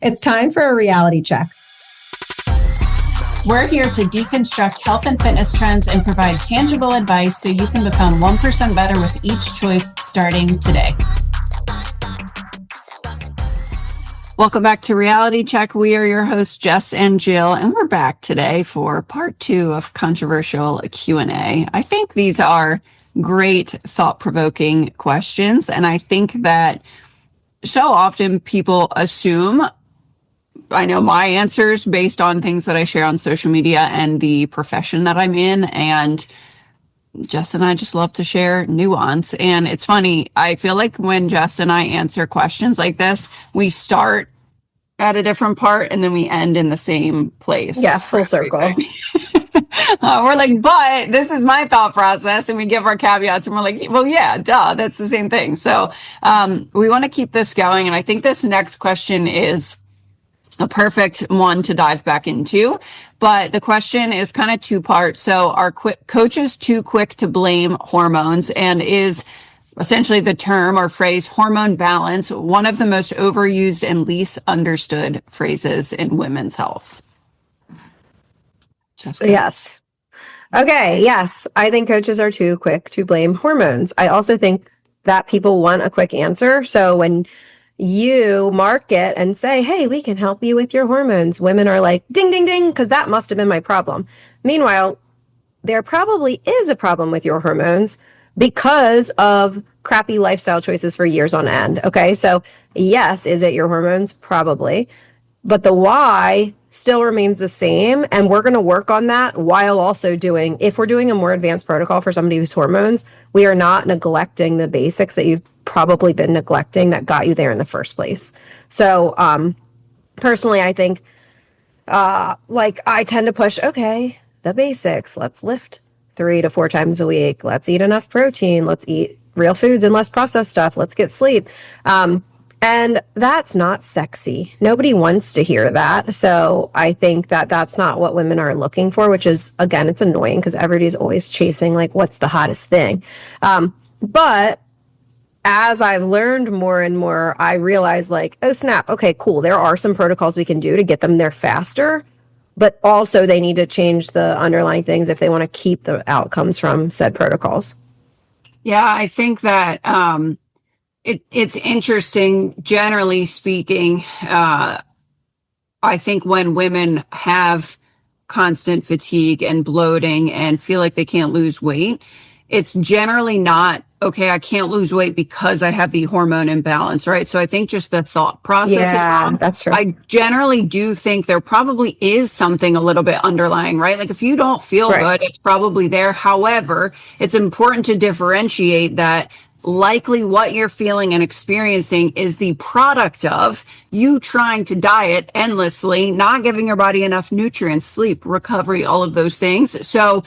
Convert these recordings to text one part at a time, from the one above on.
It's time for a reality check. We're here to deconstruct health and fitness trends and provide tangible advice so you can become 1% better with each choice starting today. Welcome back to Reality Check. We are your hosts, Jess and Jill, and we're back today for part 2 of controversial Q&A. I think these are great, thought-provoking questions, and I think that so often people assume I know my answers based on things that I share on social media and the profession that I'm in. And Jess and I just love to share nuance. And it's funny, I feel like when Jess and I answer questions like this, we start at a different part and then we end in the same place. Yeah, full circle. We're like, but this is my thought process. And we give our caveats and we're like, well, yeah, duh, that's the same thing. So we want to keep this going. And I think this next question is a perfect one to dive back into, but the question is kind of two-part. So are coaches too quick to blame hormones, and is essentially the term or phrase hormone balance one of the most overused and least understood phrases in women's health? Jessica? Yes. Okay. Yes. I think coaches are too quick to blame hormones. I also think that people want a quick answer. So when you market and say, hey, we can help you with your hormones, women are like, ding, ding, ding, because that must have been my problem. Meanwhile, there probably is a problem with your hormones because of crappy lifestyle choices for years on end. Okay. So yes, is it your hormones? Probably. But the why still remains the same. And we're going to work on that while also doing, if we're doing a more advanced protocol for somebody who's hormones, we are not neglecting the basics that you've probably been neglecting that got you there in the first place. So personally, I think I tend to push, okay, the basics. Let's lift 3 to 4 times a week. Let's eat enough protein. Let's eat real foods and less processed stuff. Let's get sleep. And that's not sexy. Nobody wants to hear that. So I think that that's not what women are looking for, which is, again, it's annoying because everybody's always chasing like, what's the hottest thing? But as I've learned more and more, I realize like, oh snap, okay, cool. There are some protocols we can do to get them there faster, but also they need to change the underlying things if they want to keep the outcomes from said protocols. Yeah, I think that it's interesting, generally speaking. I think when women have constant fatigue and bloating and feel like they can't lose weight, it's generally not, okay, I can't lose weight because I have the hormone imbalance, right? So I think just the thought process. Yeah, that's true. I generally do think there probably is something a little bit underlying, right? Like if you don't feel good, it's probably there. However, it's important to differentiate that likely what you're feeling and experiencing is the product of you trying to diet endlessly, not giving your body enough nutrients, sleep, recovery, all of those things. So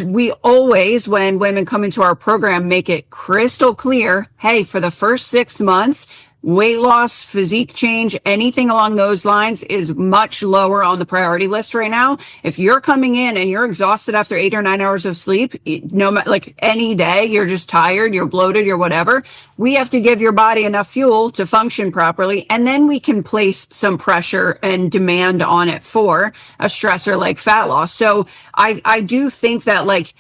we always, when women come into our program, make it crystal clear, hey, for the first 6 months, weight loss, physique change, anything along those lines is much lower on the priority list right now. If you're coming in and you're exhausted after 8 or 9 hours of sleep, no matter like any day, you're just tired, you're bloated, you're whatever, we have to give your body enough fuel to function properly. And then we can place some pressure and demand on it for a stressor like fat loss. So I do think that like,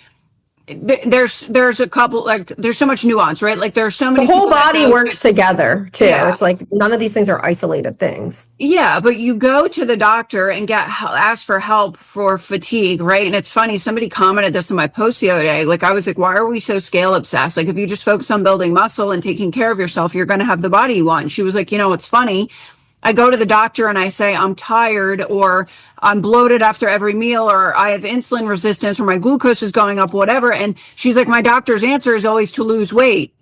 there's a couple, like there's so much nuance, right? Like there's so many, the whole body works together too. Yeah. It's like none of these things are isolated things. Yeah, but you go to the doctor and ask for help for fatigue, right? And it's funny, somebody commented this in my post the other day. Like I was like, why are we so scale obsessed? Like if you just focus on building muscle and taking care of yourself, you're going to have the body you want. And she was like, you know, it's funny. I go to the doctor and I say, I'm tired or I'm bloated after every meal or I have insulin resistance or my glucose is going up, whatever. And she's like, my doctor's answer is always to lose weight.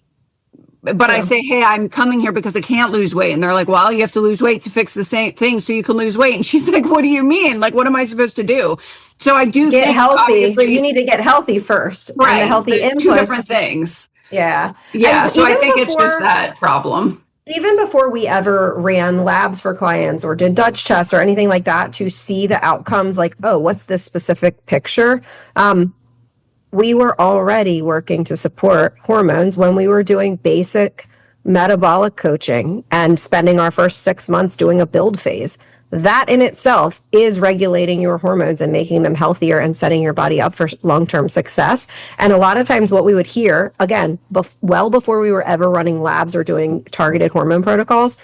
But I say, hey, I'm coming here because I can't lose weight. And they're like, well, you have to lose weight to fix the same thing so you can lose weight. And she's like, what do you mean? Like, what am I supposed to do? So I do get healthy. You need to get healthy first. Right. And the healthy inputs. 2 different things. Yeah. Yeah. So I think it's just that problem. Even before we ever ran labs for clients or did Dutch tests or anything like that to see the outcomes, like, oh, what's this specific picture? We were already working to support hormones when we were doing basic metabolic coaching and spending our first 6 months doing a build phase, that in itself is regulating your hormones and making them healthier and setting your body up for long-term success. And a lot of times what we would hear, again, well before we were ever running labs or doing targeted hormone protocols,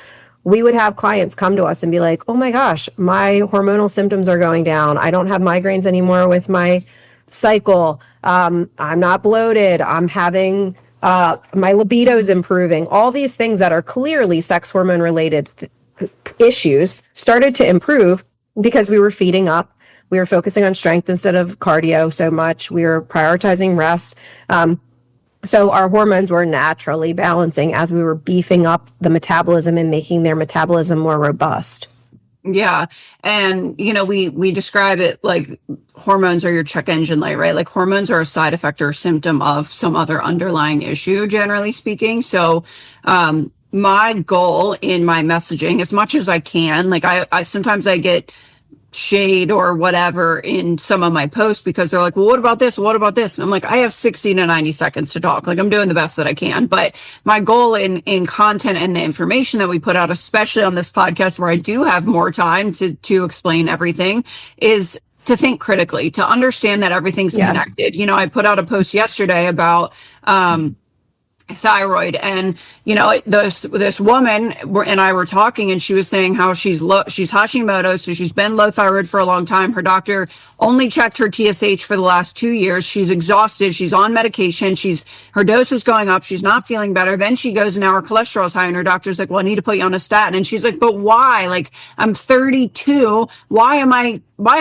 we would have clients come to us and be like, oh my gosh, my hormonal symptoms are going down. I don't have migraines anymore with my cycle. I'm not bloated. I'm having my libido's improving. All these things that are clearly sex hormone related issues started to improve because we were feeding up. We were focusing on strength instead of cardio so much. We were prioritizing rest. So our hormones were naturally balancing as we were beefing up the metabolism and making their metabolism more robust. Yeah. And, we describe it like hormones are your check engine light, right? Like hormones are a side effect or a symptom of some other underlying issue, generally speaking. So, my goal in my messaging, as much as I can, like I sometimes I get shade or whatever in some of my posts because they're like, well, what about this? What about this? And I'm like, I have 60 to 90 seconds to talk. Like I'm doing the best that I can. But my goal in content and the information that we put out, especially on this podcast where I do have more time to explain everything, is to think critically, to understand that everything's connected. I put out a post yesterday about thyroid, and this woman and I were talking, and she was saying how she's Hashimoto's, so she's been low thyroid for a long time. Her doctor only checked her TSH for the last 2 years. She's exhausted. She's on medication. Her dose is going up. She's not feeling better. Then she goes, and now her cholesterol's high, and her doctor's like, well, I need to put you on a statin. And she's like, but why? Like, I'm 32. Why is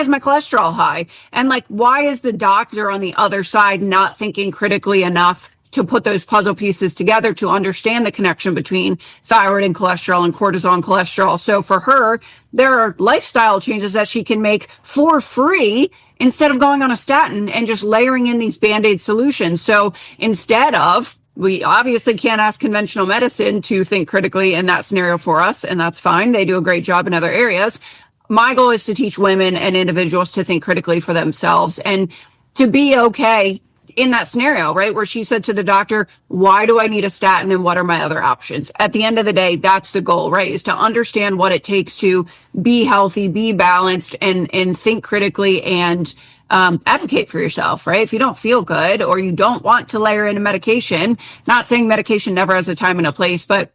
my cholesterol high? And like, why is the doctor on the other side not thinking critically enough to put those puzzle pieces together to understand the connection between thyroid and cholesterol and cortisol cholesterol? So for her, there are lifestyle changes that she can make for free instead of going on a statin and just layering in these Band-Aid solutions. So instead of, we obviously can't ask conventional medicine to think critically in that scenario for us, and that's fine. They do a great job in other areas. My goal is to teach women and individuals to think critically for themselves and to be okay in that scenario, right? Where she said to the doctor, why do I need a statin and what are my other options? At the end of the day, that's the goal, right? Is to understand what it takes to be healthy, be balanced, and think critically and advocate for yourself, right? If you don't feel good or you don't want to layer in a medication, not saying medication never has a time and a place, but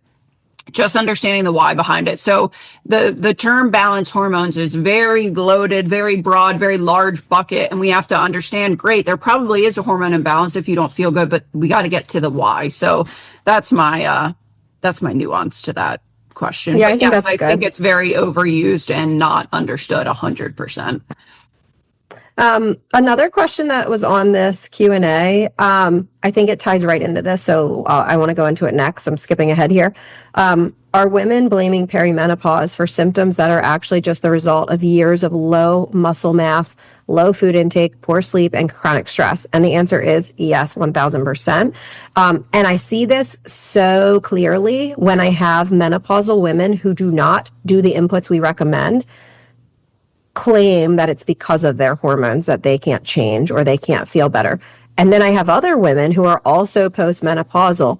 just understanding the why behind it. So the term balance hormones is very loaded, very broad, very large bucket. And we have to understand, great, there probably is a hormone imbalance if you don't feel good, but we got to get to the why. So that's my nuance to that question. Yeah, but I think that's I good. think it's very overused and not understood 100%. Another question that was on this Q&A, I think it ties right into this, so I want to go into it next. I'm skipping ahead here. Are women blaming perimenopause for symptoms that are actually just the result of years of low muscle mass, low food intake, poor sleep, and chronic stress? And the answer is yes, 1000%. And I see this so clearly when I have menopausal women who do not do the inputs we recommend claim that it's because of their hormones that they can't change or they can't feel better. And then I have other women who are also postmenopausal.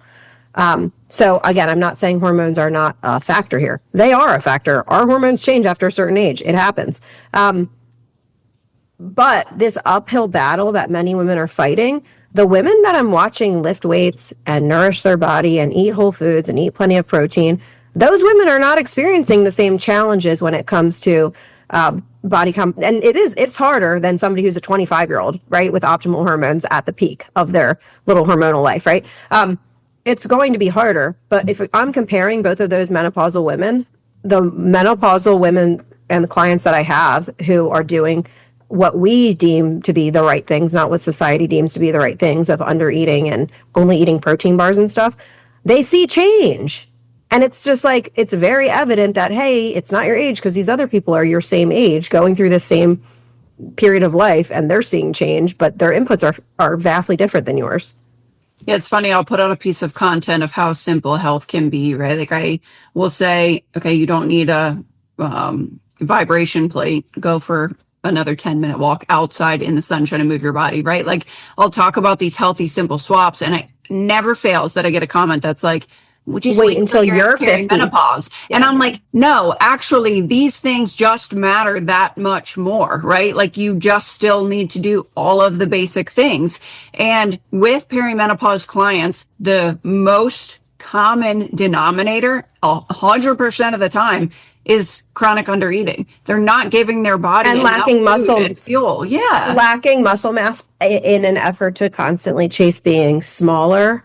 So again, I'm not saying hormones are not a factor here. They are a factor. Our hormones change after a certain age. It happens. But this uphill battle that many women are fighting, the women that I'm watching lift weights and nourish their body and eat whole foods and eat plenty of protein, those women are not experiencing the same challenges when it comes to body comp, and it's harder than somebody who's a 25-year-old, right, with optimal hormones at the peak of their little hormonal life, right? It's going to be harder, but if I'm comparing both of those menopausal women, the menopausal women and the clients that I have who are doing what we deem to be the right things, not what society deems to be the right things of under eating and only eating protein bars and stuff, they see change. And it's just like, it's very evident that, hey, it's not your age because these other people are your same age going through the same period of life and they're seeing change, but their inputs are vastly different than yours. Yeah, it's funny. I'll put out a piece of content of how simple health can be, right? Like I will say, okay, you don't need a vibration plate. Go for another 10-minute walk outside in the sunshine and move your body, right? Like I'll talk about these healthy, simple swaps, and it never fails that I get a comment that's like, just wait until you're 50. Perimenopause. And I'm like, no, actually, these things just matter that much more, right? Like you just still need to do all of the basic things. And with perimenopause clients, the most common denominator 100% of the time is chronic undereating. They're not giving their body and enough lacking muscle and fuel. Yeah. Lacking muscle mass in an effort to constantly chase being smaller.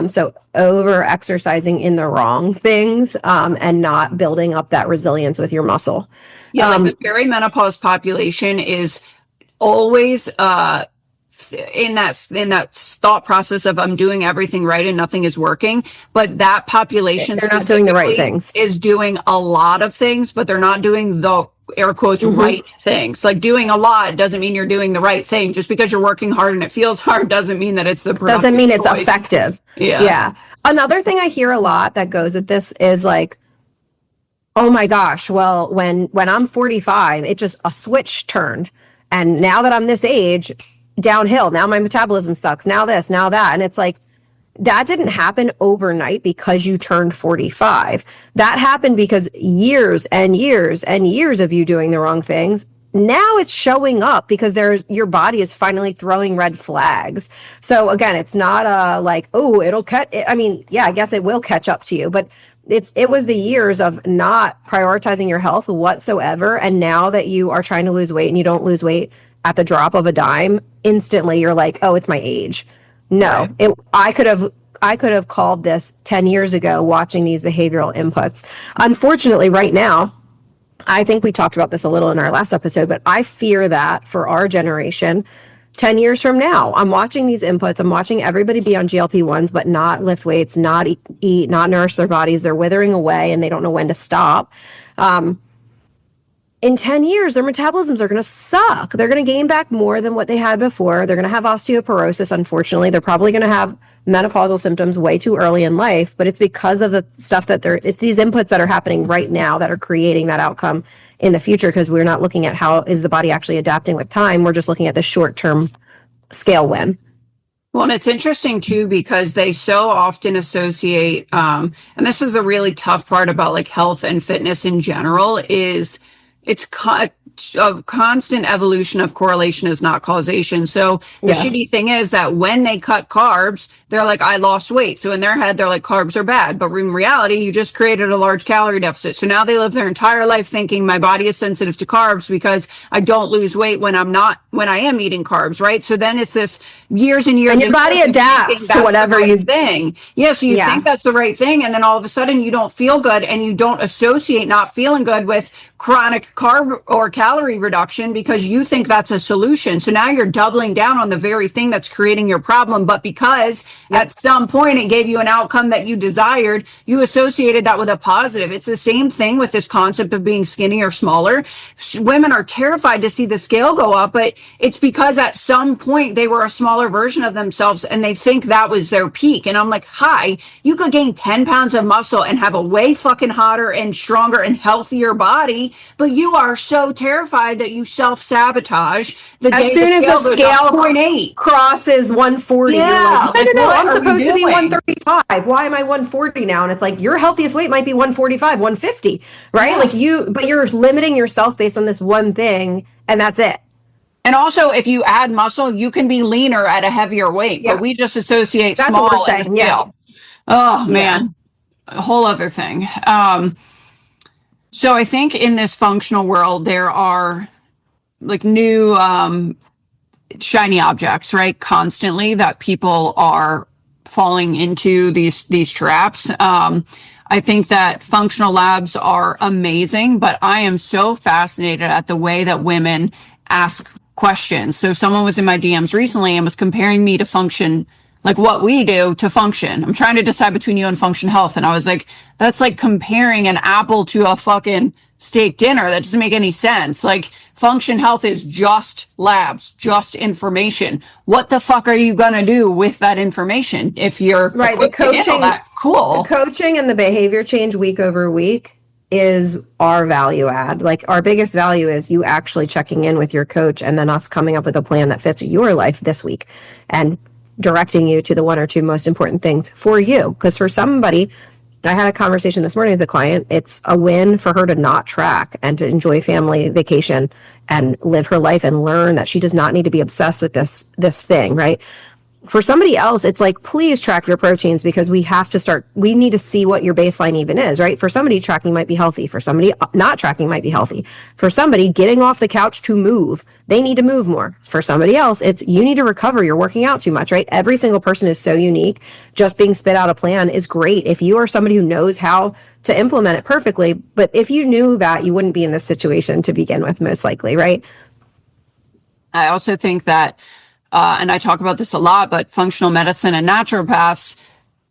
So over exercising in the wrong things, and not building up that resilience with your muscle. Yeah, like the perimenopause population is always in that thought process of I'm doing everything right and nothing is working, but that population they're not doing the right things. Is doing a lot of things, but they're not doing the air quotes right things. Like doing a lot doesn't mean you're doing the right thing. Just because you're working hard and it feels hard doesn't mean that it's the doesn't mean it's effective. Yeah. Another thing I hear a lot that goes with this is like, oh my gosh, well, when I'm 45, it just a switch turned. And now that I'm this age, downhill. Now my metabolism sucks. Now this, now that. And it's like, that didn't happen overnight because you turned 45. That happened because years and years and years of you doing the wrong things. Now it's showing up because your body is finally throwing red flags. So again, it's not like, oh, it'll cut. I mean, yeah, I guess it will catch up to you, but it was the years of not prioritizing your health whatsoever. And now that you are trying to lose weight and you don't lose weight at the drop of a dime, instantly you're like, oh, it's my age. No, I could have called this 10 years ago watching these behavioral inputs. Unfortunately, right now, I think we talked about this a little in our last episode, but I fear that for our generation, 10 years from now, I'm watching these inputs. I'm watching everybody be on GLP-1s, but not lift weights, not eat, not nourish their bodies. They're withering away and they don't know when to stop. In 10 years, their metabolisms are going to suck. They're going to gain back more than what they had before. They're going to have osteoporosis, unfortunately. They're probably going to have menopausal symptoms way too early in life, but it's because of the stuff it's these inputs that are happening right now that are creating that outcome in the future, because we're not looking at how is the body actually adapting with time. We're just looking at the short-term scale win. Well, and it's interesting too, because they so often associate, and this is a really tough part about like health and fitness in general, is it's a constant evolution of correlation is not causation. So the shitty thing is that when they cut carbs, they're like, I lost weight. So in their head, they're like, carbs are bad. But in reality, you just created a large calorie deficit. So now they live their entire life thinking my body is sensitive to carbs because I don't lose weight when I am eating carbs, right? So then it's this years and years. And your body adapts to whatever you think. Yeah. So you think that's the right thing. And then all of a sudden you don't feel good, and you don't associate not feeling good with chronic carb or calorie reduction because you think that's a solution. So now you're doubling down on the very thing that's creating your problem. But because at some point it gave you an outcome that you desired, you associated that with a positive. It's the same thing with this concept of being skinny or smaller. Women are terrified to see the scale go up, but it's because at some point they were a smaller version of themselves and they think that was their peak. And I'm like, hi, you could gain 10 pounds of muscle and have a way fucking hotter and stronger and healthier body, but you are so terrified that you self-sabotage the day as soon as the scale crosses 140. Yeah, you're like, no, I'm supposed to be 135. Why am I 140 now? And it's like your healthiest weight might be 145, 150, right? Yeah. But you're limiting yourself based on this one thing, and that's it. And also, if you add muscle, you can be leaner at a heavier weight, but we just associate that's small what we're saying. Yeah. Oh man, a whole other thing. So I think in this functional world, there are like new shiny objects, right? Constantly that people are falling into these traps. I think that functional labs are amazing, but I am so fascinated at the way that women ask questions. So someone was in my DMs recently and was comparing me to function, like what we do to function. I'm trying to decide between you and function health. And I was like, that's like comparing an apple to a fucking steak dinner. That doesn't make any sense. Like function health is just labs, just information. What the fuck are you going to do with that information? If you're right, the coaching, cool. The coaching and the behavior change week over week is our value add. Like our biggest value is you actually checking in with your coach and then us coming up with a plan that fits your life this week. And directing you to the one or two most important things for you. Because for somebody, I had a conversation this morning with a client. It's a win for her to not track and to enjoy family vacation and live her life and learn that she does not need to be obsessed with this thing, right? For somebody else, it's like, please track your proteins because we need to see what your baseline even is, right? For somebody, tracking might be healthy. For somebody, not tracking might be healthy. For somebody, getting off the couch to move, they need to move more. For somebody else, it's you need to recover. You're working out too much, right? Every single person is so unique. Just being spit out a plan is great if you are somebody who knows how to implement it perfectly. But if you knew that, you wouldn't be in this situation to begin with, most likely, right? I also think that and I talk about this a lot, but functional medicine and naturopaths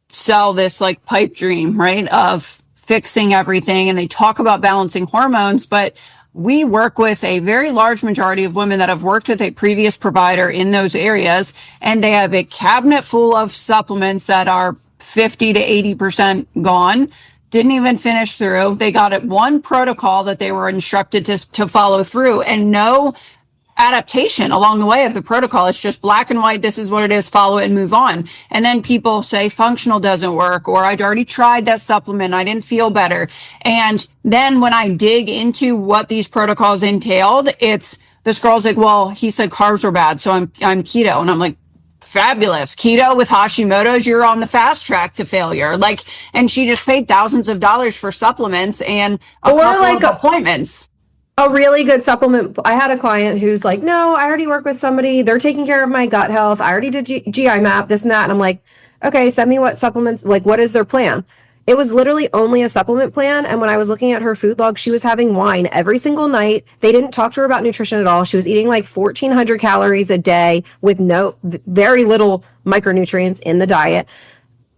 sell this like pipe dream, right, of fixing everything. And they talk about balancing hormones, but we work with a very large majority of women that have worked with a previous provider in those areas, and they have a cabinet full of supplements that are 50 to 80% gone. Didn't even finish through. They got it one protocol that they were instructed to follow through, and no adaptation along the way of the protocol. It's just black and white. This is what it is. Follow it and move on. And then people say functional doesn't work, or I'd already tried that supplement. I didn't feel better. And then when I dig into what these protocols entailed, it's this girl's like, well, he said carbs were bad, so I'm keto. And I'm like, fabulous. Keto with Hashimoto's, you're on the fast track to failure. Like, and she just paid thousands of dollars for supplements and a couple of appointments. A really good supplement. I had a client who's like, no, I already work with somebody. They're taking care of my gut health. I already did GI map, this and that. And I'm like, okay, send me what supplements, like, what is their plan? It was literally only a supplement plan. And when I was looking at her food log, she was having wine every single night. They didn't talk to her about nutrition at all. She was eating like 1,400 calories a day with very little micronutrients in the diet.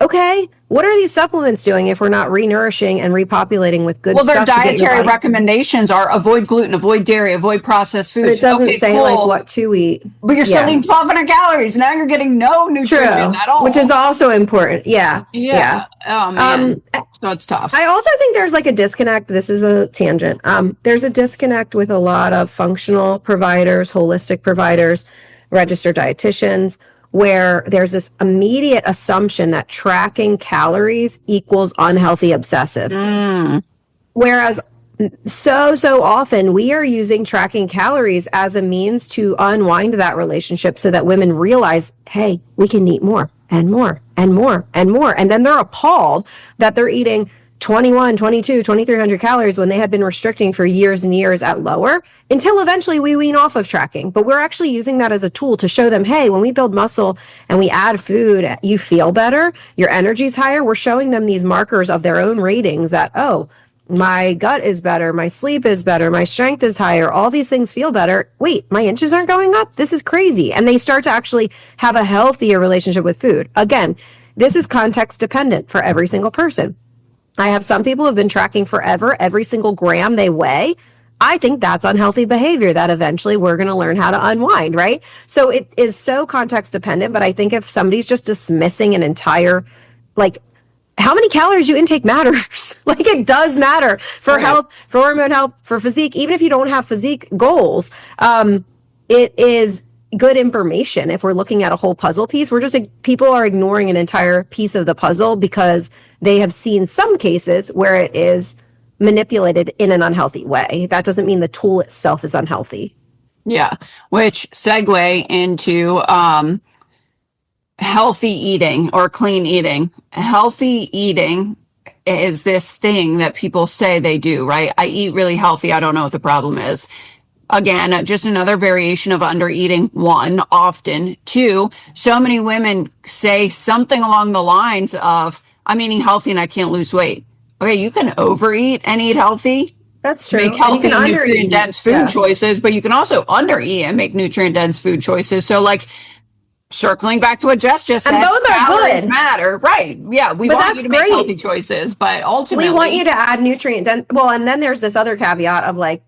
Okay, what are these supplements doing if we're not renourishing and repopulating with good stuff? Well, their dietary recommendations are avoid gluten, avoid dairy, avoid processed foods. But it doesn't say like what to eat. But you're still eating 1,200 calories. Now you're getting no nutrition at all. Which is also important. Yeah. Oh, man. So it's tough. I also think there's like a disconnect. This is a tangent. There's a disconnect with a lot of functional providers, holistic providers, registered dietitians, where there's this immediate assumption that tracking calories equals unhealthy obsessive. Whereas so often we are using tracking calories as a means to unwind that relationship so that women realize, hey, we can eat more and more and more and more. And then they're appalled that they're eating 21, 22, 2,300 calories when they had been restricting for years and years at lower, until eventually we wean off of tracking. But we're actually using that as a tool to show them, hey, when we build muscle and we add food, you feel better, your energy's higher. We're showing them these markers of their own ratings that, oh, my gut is better, my sleep is better, my strength is higher, all these things feel better. Wait, my inches aren't going up? This is crazy. And they start to actually have a healthier relationship with food. Again, this is context dependent for every single person. I have some people who have been tracking forever, every single gram they weigh. I think that's unhealthy behavior that eventually we're going to learn how to unwind, right? So it is so context dependent, but I think if somebody's just dismissing an entire, like, how many calories you intake matters. Like, it does matter for health, for hormone health, for physique. Even if you don't have physique goals, it is good information. If we're looking at a whole puzzle piece, people are ignoring an entire piece of the puzzle because they have seen some cases where it is manipulated in an unhealthy way. That doesn't mean the tool itself is unhealthy. Yeah, which segue into healthy eating or clean eating. Healthy eating is this thing that people say they do, right? I eat really healthy. I don't know what the problem is. Again, just another variation of under eating. One, often. Two, so many women say something along the lines of, I'm eating healthy and I can't lose weight. Okay, you can overeat and eat healthy. That's true. Make healthy, nutrient-dense food choices, but you can also undereat and make nutrient-dense food choices. So, like, circling back to what Jess just said, and both are good. Matter, right? Yeah, we want you to make healthy choices, but ultimately, we want you to add nutrient dense. Well, and then there's this other caveat of like,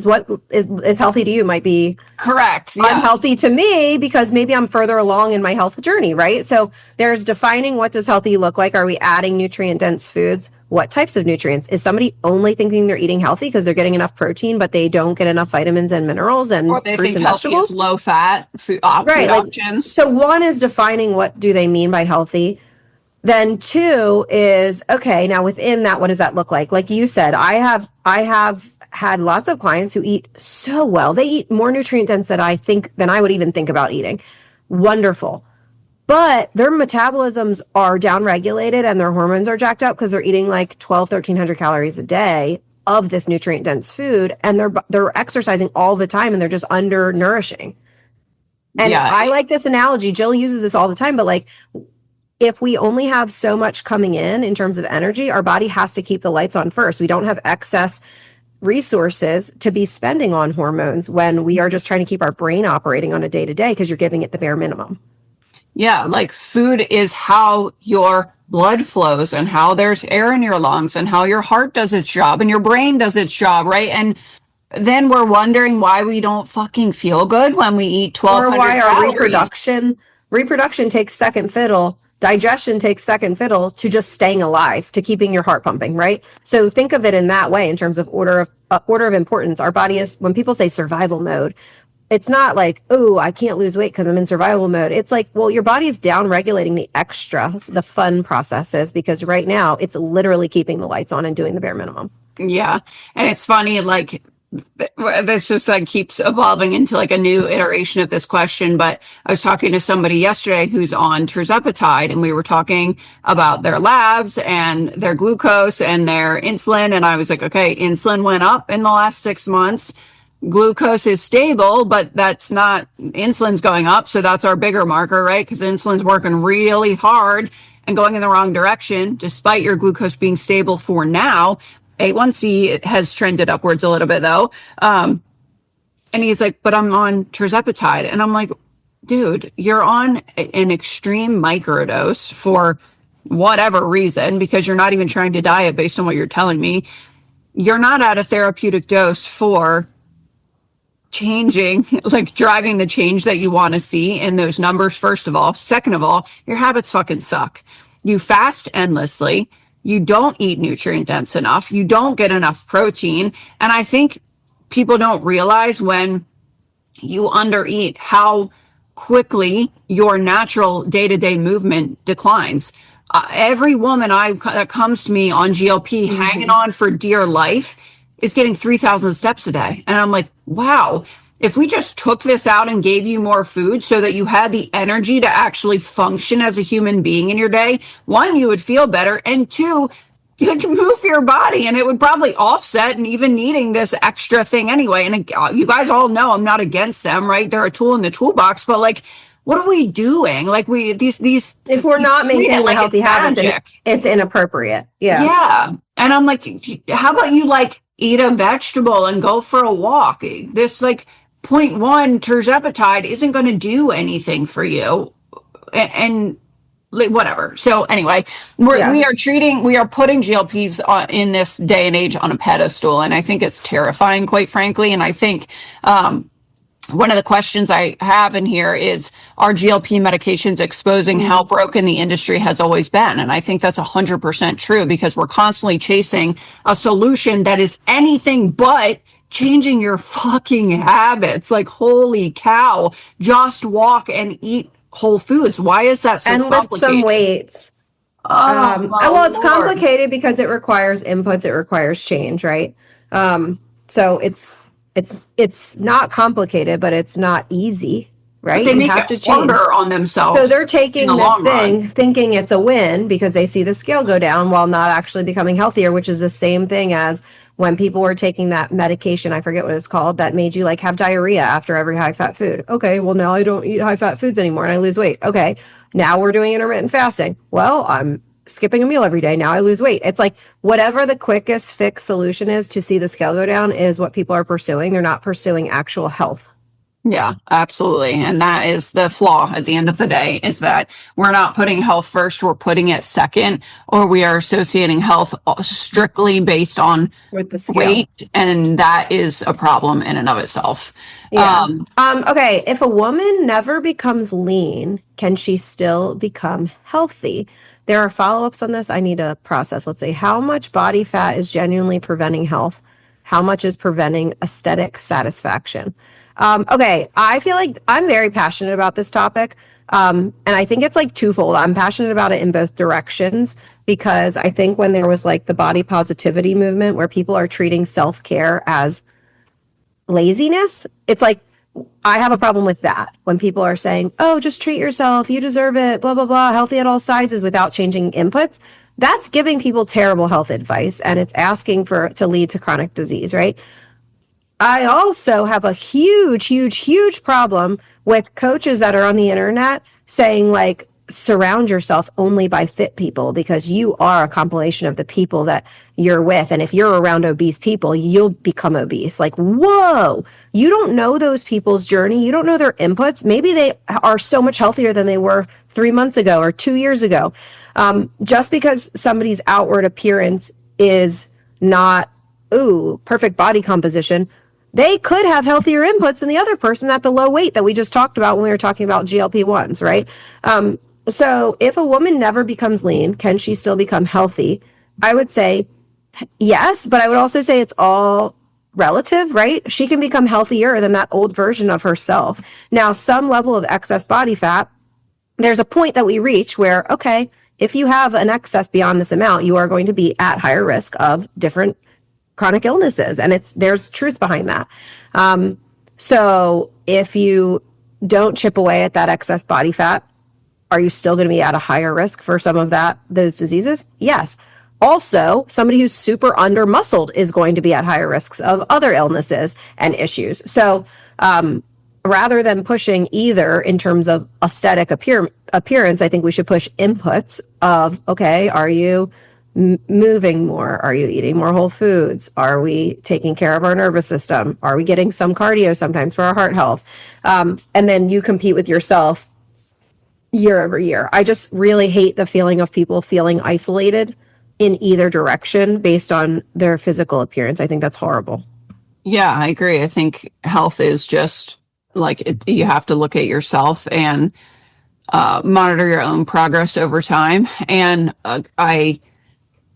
what is healthy to you might be correct, unhealthy to me because maybe I'm further along in my health journey, right? So there's defining what does healthy look like. Are we adding nutrient dense foods? What types of nutrients? Is somebody only thinking they're eating healthy because they're getting enough protein, but they don't get enough vitamins and minerals and fruits and vegetables? Low fat food, right, food options. So one is defining what do they mean by healthy. Then two is, okay, now within that, what does that look like? Like you said, I have had lots of clients who eat so well. They eat more nutrient dense than I would even think about eating. Wonderful. But their metabolisms are downregulated and their hormones are jacked up because they're eating like 1,300 calories a day of this nutrient dense food, and they're exercising all the time and they're just undernourishing. And Yeah. I like this analogy. Jill uses this all the time, but like, if we only have so much coming in terms of energy, our body has to keep the lights on first. We don't have excess resources to be spending on hormones when we are just trying to keep our brain operating on a day to day because you're giving it the bare minimum. Yeah, like food is how your blood flows and how there's air in your lungs and how your heart does its job and your brain does its job, right? And then we're wondering why we don't fucking feel good when we eat 1,200 Or why our calories. reproduction takes second fiddle, digestion takes second fiddle to just staying alive, to keeping your heart pumping, right? So think of it in that way in terms of order of importance. Our body is, when people say survival mode, it's not like, oh, I can't lose weight because I'm in survival mode. It's like, well, your body is down regulating the extras, the fun processes, because right now it's literally keeping the lights on and doing the bare minimum. Yeah. And it's funny, like, this just like keeps evolving into like a new iteration of this question. But I was talking to somebody yesterday who's on tirzepatide, and we were talking about their labs and their glucose and their insulin. And I was like, okay, insulin went up in the last 6 months. Glucose is stable, but that's not, insulin's going up. So that's our bigger marker, right? Because insulin's working really hard and going in the wrong direction, despite your glucose being stable for now. A1C has trended upwards a little bit though. And he's like, but I'm on tirzepatide. And I'm like, dude, you're on an extreme microdose for whatever reason, because you're not even trying to diet based on what you're telling me. You're not at a therapeutic dose for changing, like driving the change that you want to see in those numbers, first of all. Second of all, your habits fucking suck. You fast endlessly. You don't eat nutrient dense enough. You don't get enough protein. And I think people don't realize when you undereat how quickly your natural day-to-day movement declines. Every woman that comes to me on GLP hanging on for dear life is getting 3,000 steps a day. And I'm like, wow, if we just took this out and gave you more food so that you had the energy to actually function as a human being in your day, one, you would feel better. And two, you can move your body and it would probably offset and even needing this extra thing anyway. And you guys all know I'm not against them, right? They're a tool in the toolbox, but like, what are we doing? Like these, if we're not maintaining like healthy habits, it's inappropriate. Yeah. Yeah. And I'm like, how about you like eat a vegetable and go for a walk? This like 0.1 tirzepatide isn't going to do anything for you. And whatever. So anyway, we are putting GLPs in this day and age on a pedestal. And I think it's terrifying, quite frankly. And I think, one of the questions I have in here is, are GLP medications exposing how broken the industry has always been? And I think that's 100% true, because we're constantly chasing a solution that is anything but changing your fucking habits. Like, holy cow, just walk and eat whole foods. Why is that so complicated? And lift some weights. Well, it's complicated because it requires inputs, it requires change, right? So it's not complicated, but it's not easy, right? But they make it harder on themselves. So they're taking this thing, thinking it's a win because they see the scale go down while not actually becoming healthier, which is the same thing as when people were taking that medication, I forget what it's called, that made you like have diarrhea after every high fat food. Okay, well now I don't eat high fat foods anymore and I lose weight. Okay, now we're doing intermittent fasting. Well, I'm skipping a meal every day. Now I lose weight. It's like whatever the quickest fix solution is to see the scale go down is what people are pursuing. They're not pursuing actual health. Yeah, absolutely. And that is the flaw at the end of the day, is that we're not putting health first, we're putting it second, or we are associating health strictly based on with the scale. Weight. And that is a problem in and of itself. Yeah. Okay. If a woman never becomes lean, can she still become healthy? There are follow-ups on this I need to process. Let's say, how much body fat is genuinely preventing health? How much is preventing aesthetic satisfaction? Okay, I feel like I'm very passionate about this topic. And I think it's like twofold. I'm passionate about it in both directions because I think when there was like the body positivity movement where people are treating self care as laziness, it's like I have a problem with that when people are saying, oh, just treat yourself, you deserve it, blah, blah, blah, healthy at all sizes without changing inputs. That's giving people terrible health advice and it's asking for to lead to chronic disease, right? I also have a huge, huge, huge problem with coaches that are on the internet saying, like, surround yourself only by fit people because you are a compilation of the people that you're with. And if you're around obese people, you'll become obese. Like, whoa, you don't know those people's journey. You don't know their inputs. Maybe they are so much healthier than they were 3 months ago or 2 years ago. Just because somebody's outward appearance is not, ooh, perfect body composition, they could have healthier inputs than the other person at the low weight that we just talked about when we were talking about GLP-1s, right? So if a woman never becomes lean, can she still become healthy? I would say yes, but I would also say it's all relative, right? She can become healthier than that old version of herself. Now, some level of excess body fat, there's a point that we reach where, okay, if you have an excess beyond this amount, you are going to be at higher risk of different chronic illnesses, and there's truth behind that. So if you don't chip away at that excess body fat, are you still going to be at a higher risk for some of those diseases? Yes. Also, somebody who's super under muscled is going to be at higher risks of other illnesses and issues. So rather than pushing either in terms of aesthetic appearance, I think we should push inputs of, okay, are you moving more? Are you eating more whole foods? Are we taking care of our nervous system? Are we getting some cardio sometimes for our heart health? And then you compete with yourself year over year. I just really hate the feeling of people feeling isolated in either direction based on their physical appearance. I think that's horrible. Yeah, I agree. I think health is just like you have to look at yourself and monitor your own progress over time. And I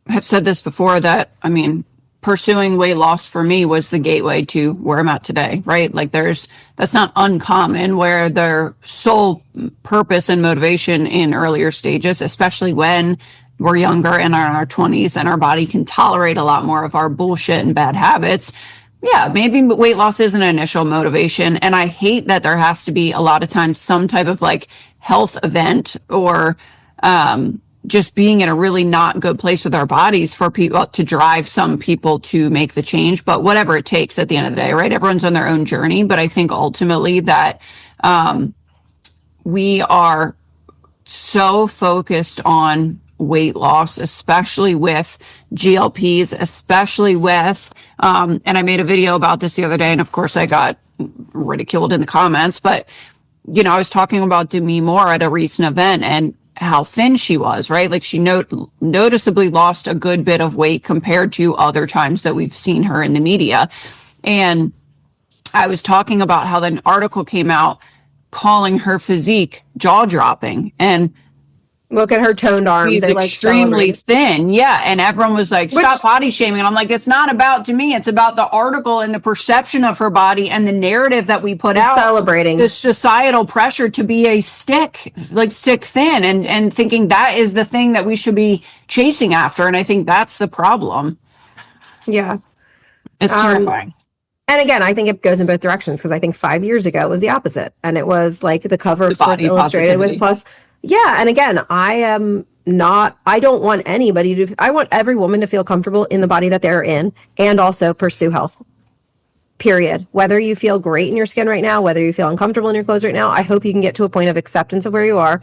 have said this before that, I mean, pursuing weight loss for me was the gateway to where I'm at today, right? Like that's not uncommon where their sole purpose and motivation in earlier stages, especially when we're younger and are in our 20s and our body can tolerate a lot more of our bullshit and bad habits. Yeah, maybe weight loss is an initial motivation. And I hate that there has to be a lot of times some type of like health event or, just being in a really not good place with our bodies for people to drive some people to make the change, but whatever it takes at the end of the day, right? Everyone's on their own journey. But I think ultimately that we are so focused on weight loss, especially with GLPs, especially with, and I made a video about this the other day, and of course I got ridiculed in the comments, but you know, I was talking about Demi Moore at a recent event and how thin she was, right? Like she noticeably lost a good bit of weight compared to other times that we've seen her in the media. And I was talking about how an article came out calling her physique jaw-dropping. And look at her toned arms. She's extremely thin. Yeah. And everyone was like, stop body shaming. And I'm like, it's not about to me. It's about the article and the perception of her body and the narrative that we put out. Celebrating the societal pressure to be a stick thin and thinking that is the thing that we should be chasing after. And I think that's the problem. Yeah. It's terrifying. And again, I think it goes in both directions because I think 5 years ago it was the opposite. And it was like the cover of Sports Illustrated with plus. Yeah. And again, I don't want I want every woman to feel comfortable in the body that they're in and also pursue health, period. Whether you feel great in your skin right now, whether you feel uncomfortable in your clothes right now, I hope you can get to a point of acceptance of where you are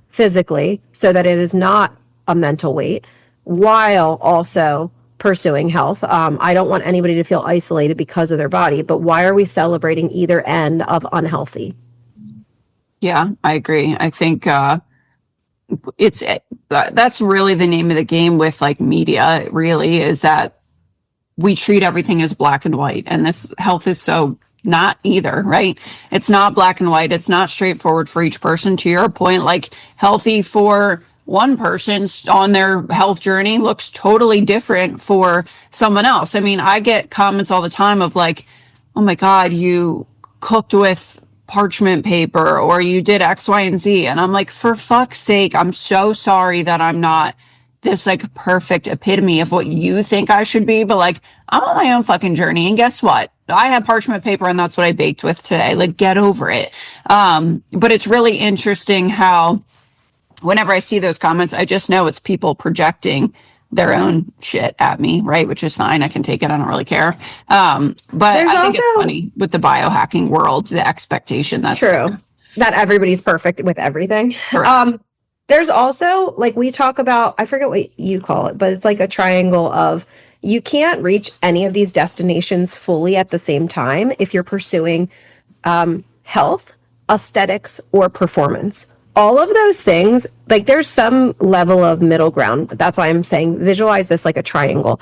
physically so that it is not a mental weight while also pursuing health. I don't want anybody to feel isolated because of their body, but why are we celebrating either end of unhealthy? Yeah, I agree. I think that's really the name of the game with like media, really, is that we treat everything as black and white. And this health is so not either, right? It's not black and white. It's not straightforward for each person. To your point, like healthy for one person on their health journey looks totally different for someone else. I mean, I get comments all the time of like, oh my God, you cooked with parchment paper or you did X, Y, and Z. And I'm like, for fuck's sake, I'm so sorry that I'm not this like perfect epitome of what you think I should be. But like, I'm on my own fucking journey. And guess what? I have parchment paper and that's what I baked with today. Like, get over it. But it's really interesting how whenever I see those comments, I just know it's people projecting their own shit at me, right? Which is fine. I can take it. I don't really care. But There's I think also, it's funny with the biohacking world, the expectation that's true that everybody's perfect with everything. There's also, like, we talk about, I forget what you call it, but it's like a triangle of you can't reach any of these destinations fully at the same time if you're pursuing health, aesthetics, or performance. All of those things, like, there's some level of middle ground. That's why I'm saying visualize this like a triangle.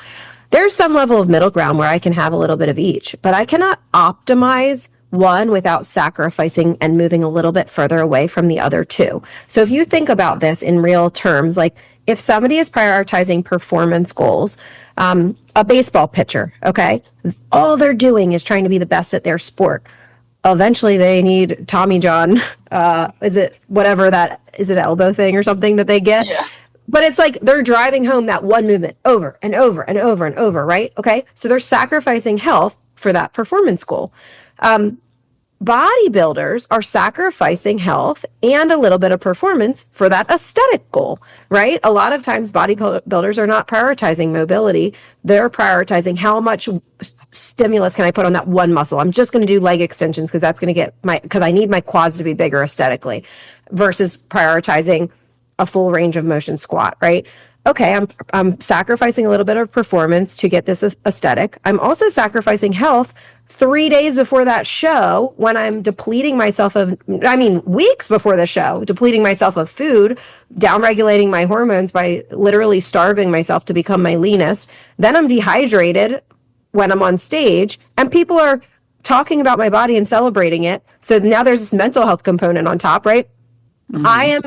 There's some level of middle ground where I can have a little bit of each, but I cannot optimize one without sacrificing and moving a little bit further away from the other two. So if you think about this in real terms, like if somebody is prioritizing performance goals, a baseball pitcher, okay, all they're doing is trying to be the best at their sport. Eventually they need Tommy John, is it whatever that, is it elbow thing or something that they get? Yeah. But it's like they're driving home that one movement over and over and over and over, right? Okay. So they're sacrificing health for that performance goal. Bodybuilders are sacrificing health and a little bit of performance for that aesthetic goal, right? A lot of times bodybuilders are not prioritizing mobility. They're prioritizing how much stimulus can I put on that one muscle. I'm just going to do leg extensions because that's going to get because I need my quads to be bigger aesthetically versus prioritizing a full range of motion squat, right? Okay, I'm sacrificing a little bit of performance to get this aesthetic. I'm also sacrificing health 3 days before that show when I'm depleting myself of, weeks before the show, depleting myself of food, downregulating my hormones by literally starving myself to become my leanest. Then I'm dehydrated when I'm on stage and people are talking about my body and celebrating it. So now there's this mental health component on top, right? Mm-hmm. I am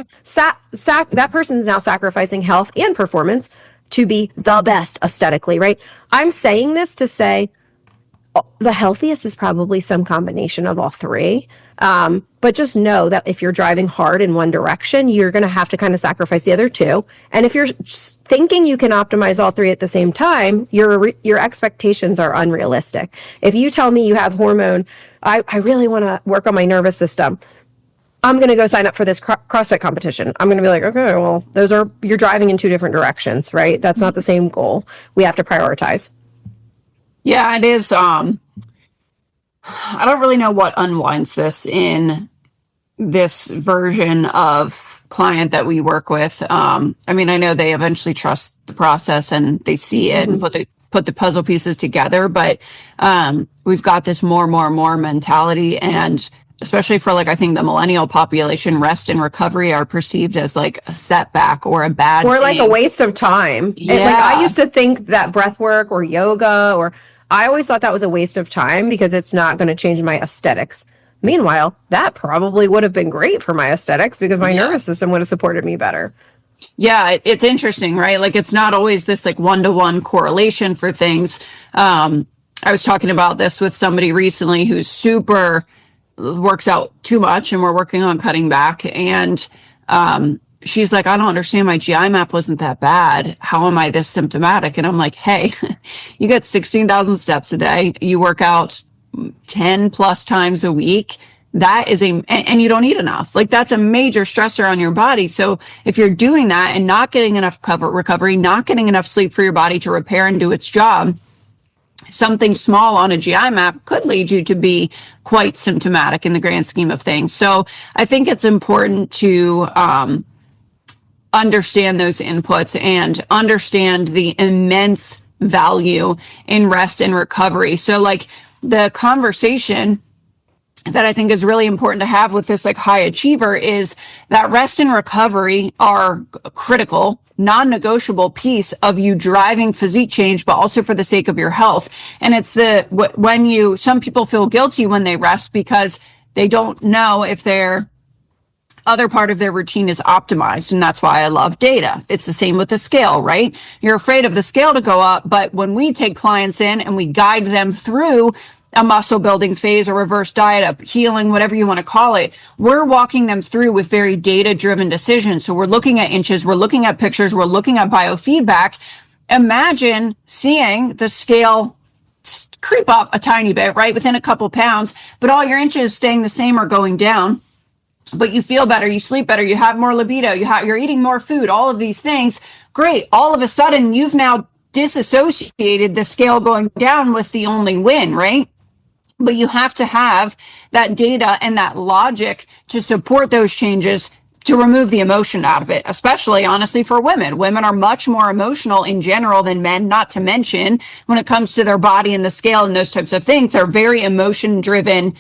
that person is now sacrificing health and performance to be the best aesthetically, right? I'm saying this to say the healthiest is probably some combination of all three. But just know that if you're driving hard in one direction, you're going to have to kind of sacrifice the other two. And if you're thinking you can optimize all three at the same time, your expectations are unrealistic. If you tell me you have hormone, I really want to work on my nervous system. I'm going to go sign up for this CrossFit competition. I'm going to be like, okay, well, you're driving in two different directions, right? That's not the same goal. We have to prioritize. Yeah, it is. I don't really know what unwinds this in this version of client that we work with. I know they eventually trust the process and they see it and put the puzzle pieces together, but we've got this more mentality, and especially for I think the millennial population, rest and recovery are perceived as like a setback or a bad or thing. like a waste of time. Yeah. I used to think that breath work or yoga I always thought that was a waste of time because it's not going to change my aesthetics. Meanwhile, that probably would have been great for my aesthetics because my nervous system would have supported me better. Yeah, it's interesting, right? Like it's not always this one-to-one correlation for things. I was talking about this with somebody recently who's super works out too much and we're working on cutting back. And she's like, I don't understand. My GI map wasn't that bad. How am I this symptomatic? And I'm like, hey, you get 16,000 steps a day. You work out 10 plus times a week. That is and you don't eat enough. That's a major stressor on your body. So if you're doing that and not getting enough recovery, not getting enough sleep for your body to repair and do its job, something small on a GI map could lead you to be quite symptomatic in the grand scheme of things. So I think it's important to understand those inputs and understand the immense value in rest and recovery. So the conversation that I think is really important to have with this high achiever is that rest and recovery are critical, non-negotiable piece of you driving physique change, but also for the sake of your health. And it's some people feel guilty when they rest because they don't know if their other part of their routine is optimized. And that's why I love data. It's the same with the scale, right? You're afraid of the scale to go up, but when we take clients in and we guide them through a muscle building phase, a reverse diet, a healing, whatever you want to call it, we're walking them through with very data driven decisions. So we're looking at inches, we're looking at pictures, we're looking at biofeedback. Imagine seeing the scale creep up a tiny bit, right, within a couple pounds, but all your inches staying the same or going down. But you feel better, you sleep better, you have more libido, you're eating more food, all of these things. Great. All of a sudden, you've now disassociated the scale going down with the only win, right? But you have to have that data and that logic to support those changes, to remove the emotion out of it, especially honestly for women. Women are much more emotional in general than men, not to mention when it comes to their body and the scale and those types of things. They're very emotion driven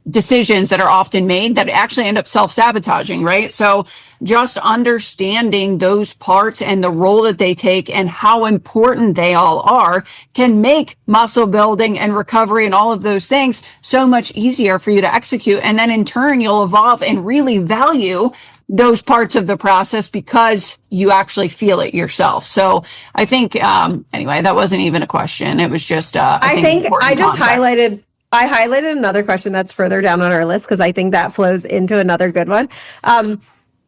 decisions that are often made that actually end up self-sabotaging, right? So just understanding those parts and the role that they take and how important they all are can make muscle building and recovery and all of those things so much easier for you to execute. And then in turn, you'll evolve and really value those parts of the process because you actually feel it yourself. So I think, anyway, that wasn't even a question. It was just, I think I just context. I highlighted another question that's further down on our list because I think that flows into another good one. And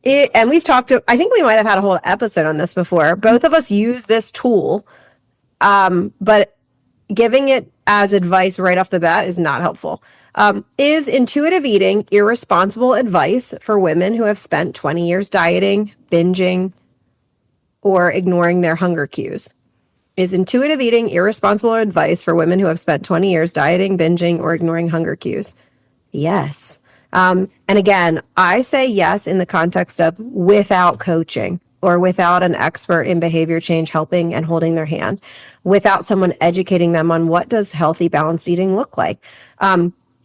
we've I think we might have had a whole episode on this before. Both of us use this tool, but giving it as advice right off the bat is not helpful. Is intuitive eating irresponsible advice for women who have spent 20 years dieting, binging, or ignoring their hunger cues? Is intuitive eating irresponsible advice for women who have spent 20 years dieting, binging, or ignoring hunger cues? Yes. And again, I say yes in the context of without coaching or without an expert in behavior change helping and holding their hand, without someone educating them on what does healthy, balanced eating look like.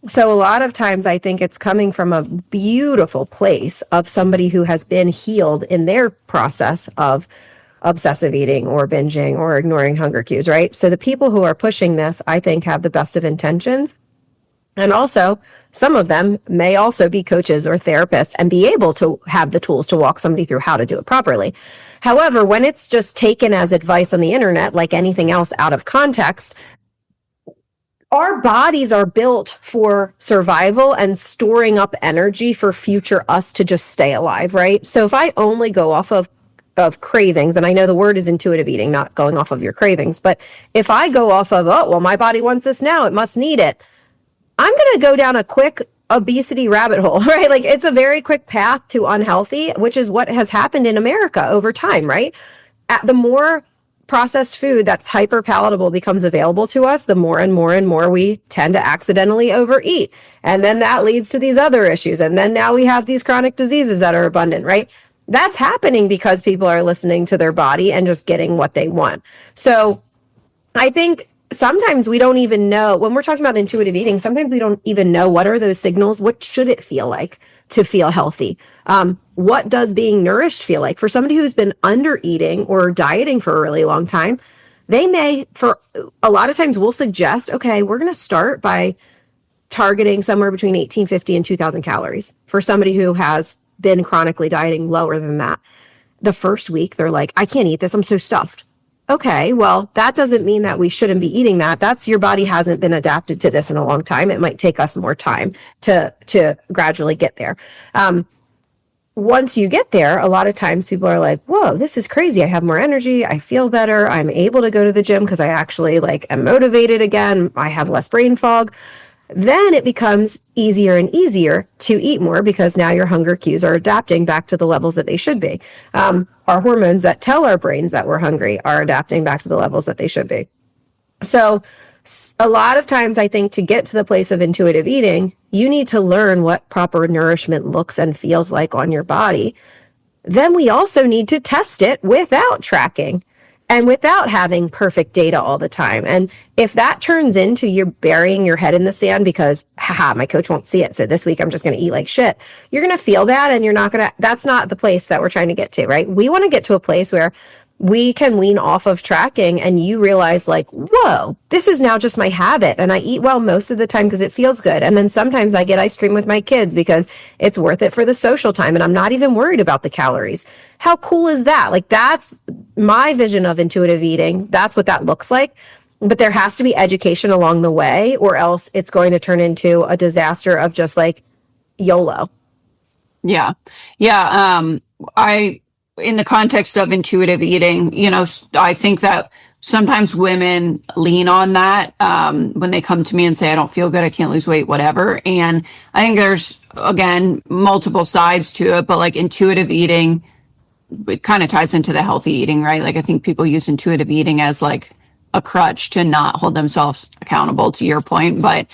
So a lot of times I think it's coming from a beautiful place of somebody who has been healed in their process of obsessive eating or binging or ignoring hunger cues, right? So the people who are pushing this, I think, have the best of intentions. And also, some of them may also be coaches or therapists and be able to have the tools to walk somebody through how to do it properly. However, when it's just taken as advice on the internet, like anything else out of context, our bodies are built for survival and storing up energy for future us to just stay alive, right? So if I only go off of cravings, and I know the word is intuitive eating, not going off of your cravings, but if I go off of, oh, well, my body wants this now, it must need it, I'm going to go down a quick obesity rabbit hole, right? Like it's a very quick path to unhealthy, which is what has happened in America over time, right? The more processed food that's hyper palatable becomes available to us, the more and more and more we tend to accidentally overeat. And then that leads to these other issues. And then now we have these chronic diseases that are abundant, right? That's happening because people are listening to their body and just getting what they want. So I think sometimes we don't even know, when we're talking about intuitive eating, sometimes we don't even know what are those signals. What should it feel like to feel healthy? What does being nourished feel like? For somebody who's been under eating or dieting for a really long time, they may, for a lot of times we'll suggest, okay, we're going to start by targeting somewhere between 1850 and 2000 calories. For somebody who has been chronically dieting, lower than that. The first week, they're like, I can't eat this. I'm so stuffed. Okay, well, that doesn't mean that we shouldn't be eating that. That's your body hasn't been adapted to this in a long time. It might take us more time to gradually get there. Once you get there, a lot of times people are like, whoa, this is crazy. I have more energy. I feel better. I'm able to go to the gym because I actually am motivated again. I have less brain fog. Then it becomes easier and easier to eat more because now your hunger cues are adapting back to the levels that they should be. Our hormones that tell our brains that we're hungry are adapting back to the levels that they should be. So a lot of times I think to get to the place of intuitive eating, you need to learn what proper nourishment looks and feels like on your body. Then we also need to test it without tracking and without having perfect data all the time. And if that turns into you burying your head in the sand because, haha, my coach won't see it, so this week I'm just going to eat like shit, you're going to feel bad and you're not going to, that's not the place that we're trying to get to, right? We want to get to a place where we can wean off of tracking and you realize whoa, this is now just my habit. And I eat well most of the time because it feels good. And then sometimes I get ice cream with my kids because it's worth it for the social time. And I'm not even worried about the calories. How cool is that? That's my vision of intuitive eating. That's what that looks like. But there has to be education along the way, or else it's going to turn into a disaster of just like YOLO. Yeah. Yeah. In the context of intuitive eating, I think that sometimes women lean on that when they come to me and say, I don't feel good, I can't lose weight, whatever. And I think there's, again, multiple sides to it, but like intuitive eating, it kind of ties into the healthy eating, right? Like I think people use intuitive eating as like a crutch to not hold themselves accountable, to your point. But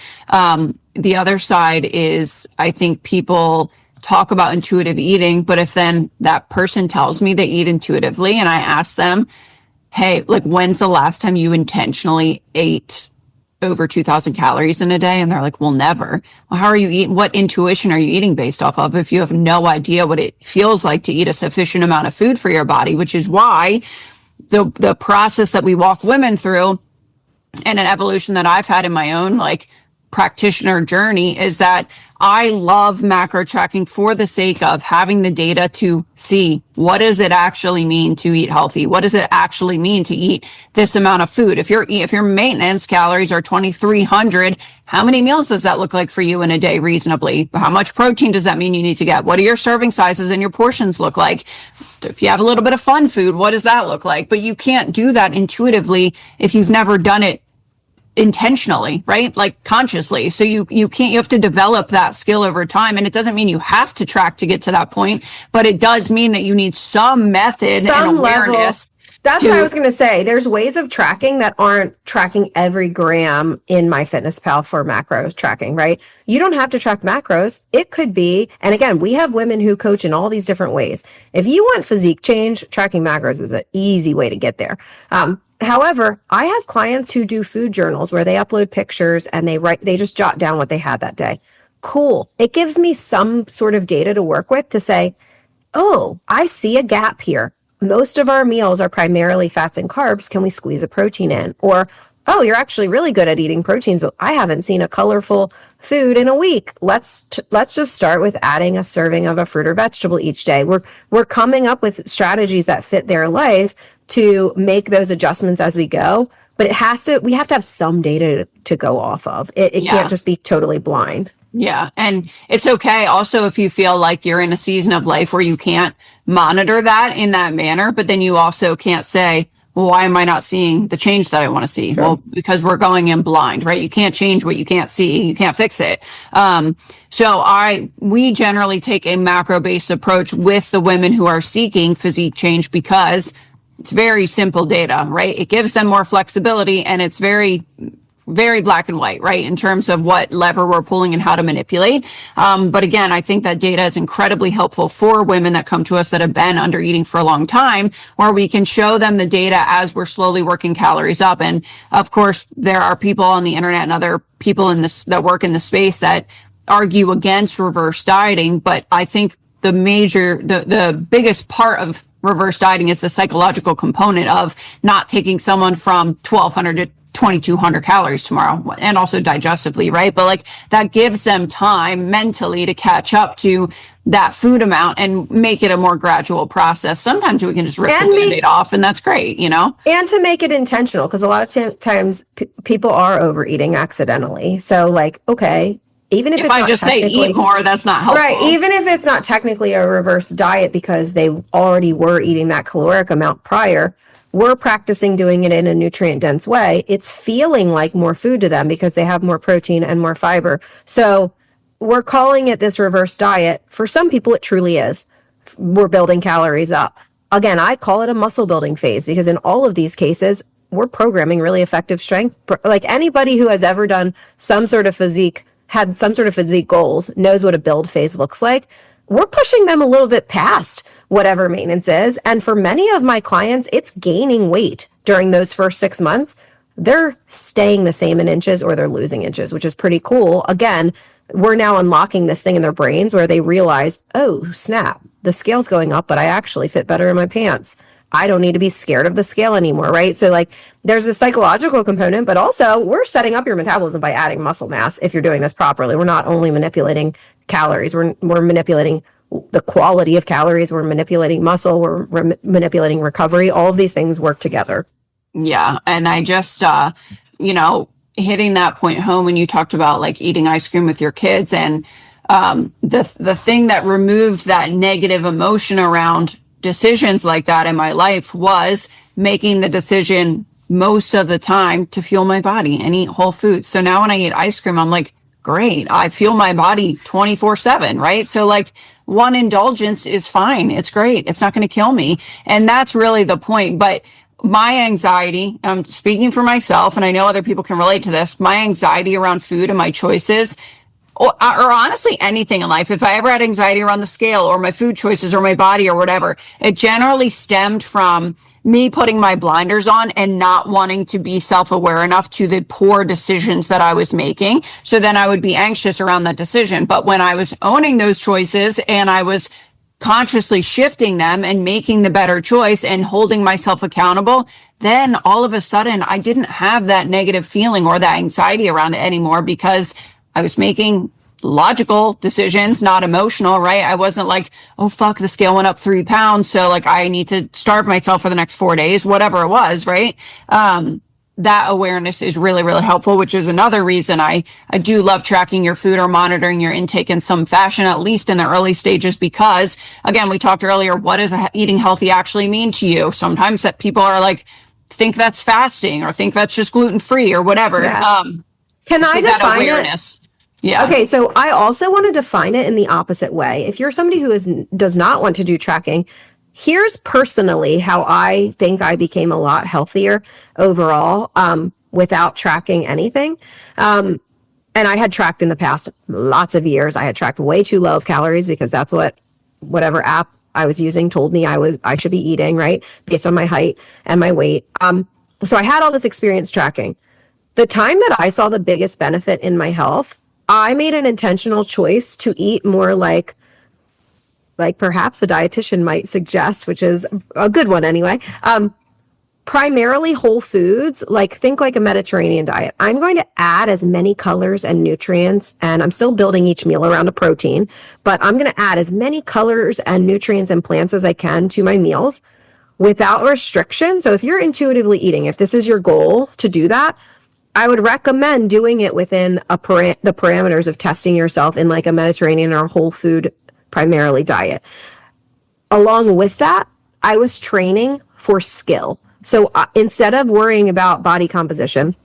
the other side is I think people talk about intuitive eating, but if then that person tells me they eat intuitively and I ask them, hey, like when's the last time you intentionally ate over 2,000 calories in a day? And they're like, well, never. Well, how are you eating? What intuition are you eating based off of if you have no idea what it feels like to eat a sufficient amount of food for your body, which is why the process that we walk women through and an evolution that I've had in my own like practitioner journey is that I love macro tracking for the sake of having the data to see what does it actually mean to eat healthy? What does it actually mean to eat this amount of food? If your maintenance calories are 2,300, how many meals does that look like for you in a day reasonably? How much protein does that mean you need to get? What do your serving sizes and your portions look like? If you have a little bit of fun food, what does that look like? But you can't do that intuitively if you've never done it intentionally, right? Like consciously. So you have to develop that skill over time. And it doesn't mean you have to track to get to that point, but it does mean that you need some method and awareness. That's what I was going to say. There's ways of tracking that aren't tracking every gram in MyFitnessPal for macro tracking, right? You don't have to track macros. It could be, and again, we have women who coach in all these different ways. If you want physique change, tracking macros is an easy way to get there. However, I have clients who do food journals where they upload pictures and they just jot down what they had that day. Cool. It gives me some sort of data to work with to say, oh, I see a gap here. Most of our meals are primarily fats and carbs. Can we squeeze a protein in? Or, oh, you're actually really good at eating proteins, but I haven't seen a colorful food in a week. Let's just start with adding a serving of a fruit or vegetable each day. We're coming up with strategies that fit their life to make those adjustments as we go. But we have to have some data to go off of. It can't just be totally blind. Yeah. And it's okay also if you feel like you're in a season of life where you can't monitor that in that manner, but then you also can't say, well, why am I not seeing the change that I want to see? Sure. Well, because we're going in blind, right? You can't change what you can't see. You can't fix it. We generally take a macro-based approach with the women who are seeking physique change because it's very simple data, right? It gives them more flexibility and it's very black and white, right? In terms of what lever we're pulling and how to manipulate. But again, I think that data is incredibly helpful for women that come to us that have been under eating for a long time, where we can show them the data as we're slowly working calories up. And of course, there are people on the internet and other people that work in the space that argue against reverse dieting. But I think the biggest part of reverse dieting is the psychological component of not taking someone from 1,200 to 2,200 calories tomorrow, and also digestively, right? But like that gives them time mentally to catch up to that food amount and make it a more gradual process. Sometimes we can just rip the Band-Aid off and that's great, And to make it intentional, because a lot of times people are overeating accidentally. So like, okay, even if I just say eat more, that's not helpful. Right. Even if it's not technically a reverse diet because they already were eating that caloric amount prior, we're practicing doing it in a nutrient dense way. It's feeling like more food to them because they have more protein and more fiber. So we're calling it this reverse diet. For some people, it truly is. We're building calories up. Again, I call it a muscle building phase because in all of these cases, we're programming really effective strength. Like anybody who has ever done some sort of physique, had some sort of physique goals, knows what a build phase looks like. We're pushing them a little bit past whatever maintenance is. And for many of my clients, it's gaining weight during those first 6 months. They're staying the same in inches or they're losing inches, which is pretty cool. Again, we're now unlocking this thing in their brains where they realize, oh, snap, the scale's going up, but I actually fit better in my pants. I don't need to be scared of the scale anymore, right? So like there's a psychological component, but also we're setting up your metabolism by adding muscle mass if you're doing this properly. We're not only manipulating calories, we're manipulating the quality of calories, we're manipulating muscle, we're manipulating recovery. All of these things work together. Yeah. And I just, you know, hitting that point home when you talked about like eating ice cream with your kids, and the thing that removed that negative emotion around decisions like that in my life was making the decision most of the time to fuel my body and eat whole foods. So now when I eat ice cream, I'm like, great, I fuel my body 24/7, right? So like one indulgence is fine. It's great. It's not going to kill me. And that's really the point. But my anxiety, and I'm speaking for myself, and I know other people can relate to this, my anxiety around food and my choices, or honestly anything in life, if I ever had anxiety around the scale or my food choices or my body or whatever, it generally stemmed from me putting my blinders on and not wanting to be self-aware enough to the poor decisions that I was making. So then I would be anxious around that decision. But when I was owning those choices and I was consciously shifting them and making the better choice and holding myself accountable, then all of a sudden I didn't have that negative feeling or that anxiety around it anymore, because I was making logical decisions, not emotional, right? I wasn't like, oh, fuck, the scale went up 3 pounds. So like I need to starve myself for the next 4 days, whatever it was, right? That awareness is really, really helpful, which is another reason I do love tracking your food or monitoring your intake in some fashion, at least in the early stages, because again, we talked earlier, what does eating healthy actually mean to you? Sometimes that people are like, think that's fasting or think that's just gluten-free or whatever. Yeah. Can I that define awareness. it? Yeah. Okay, so I also want to define it in the opposite way. If you're somebody who does not want to do tracking, here's personally how I think I became a lot healthier overall without tracking anything. And I had tracked in the past lots of years. I had tracked way too low of calories because that's what whatever app I was using told me I should be eating, right? Based on my height and my weight. So I had all this experience tracking. The time that I saw the biggest benefit in my health, I made an intentional choice to eat more like perhaps a dietitian might suggest, which is a good one anyway. Primarily whole foods, like think like a Mediterranean diet. I'm going to add as many colors and nutrients, and I'm still building each meal around a protein, but I'm going to add as many colors and nutrients and plants as I can to my meals without restriction. So if you're intuitively eating, if this is your goal to do that, I would recommend doing it within the parameters of testing yourself in like a Mediterranean or whole food primarily diet. Along with that, I was training for skill. So instead of worrying about body composition,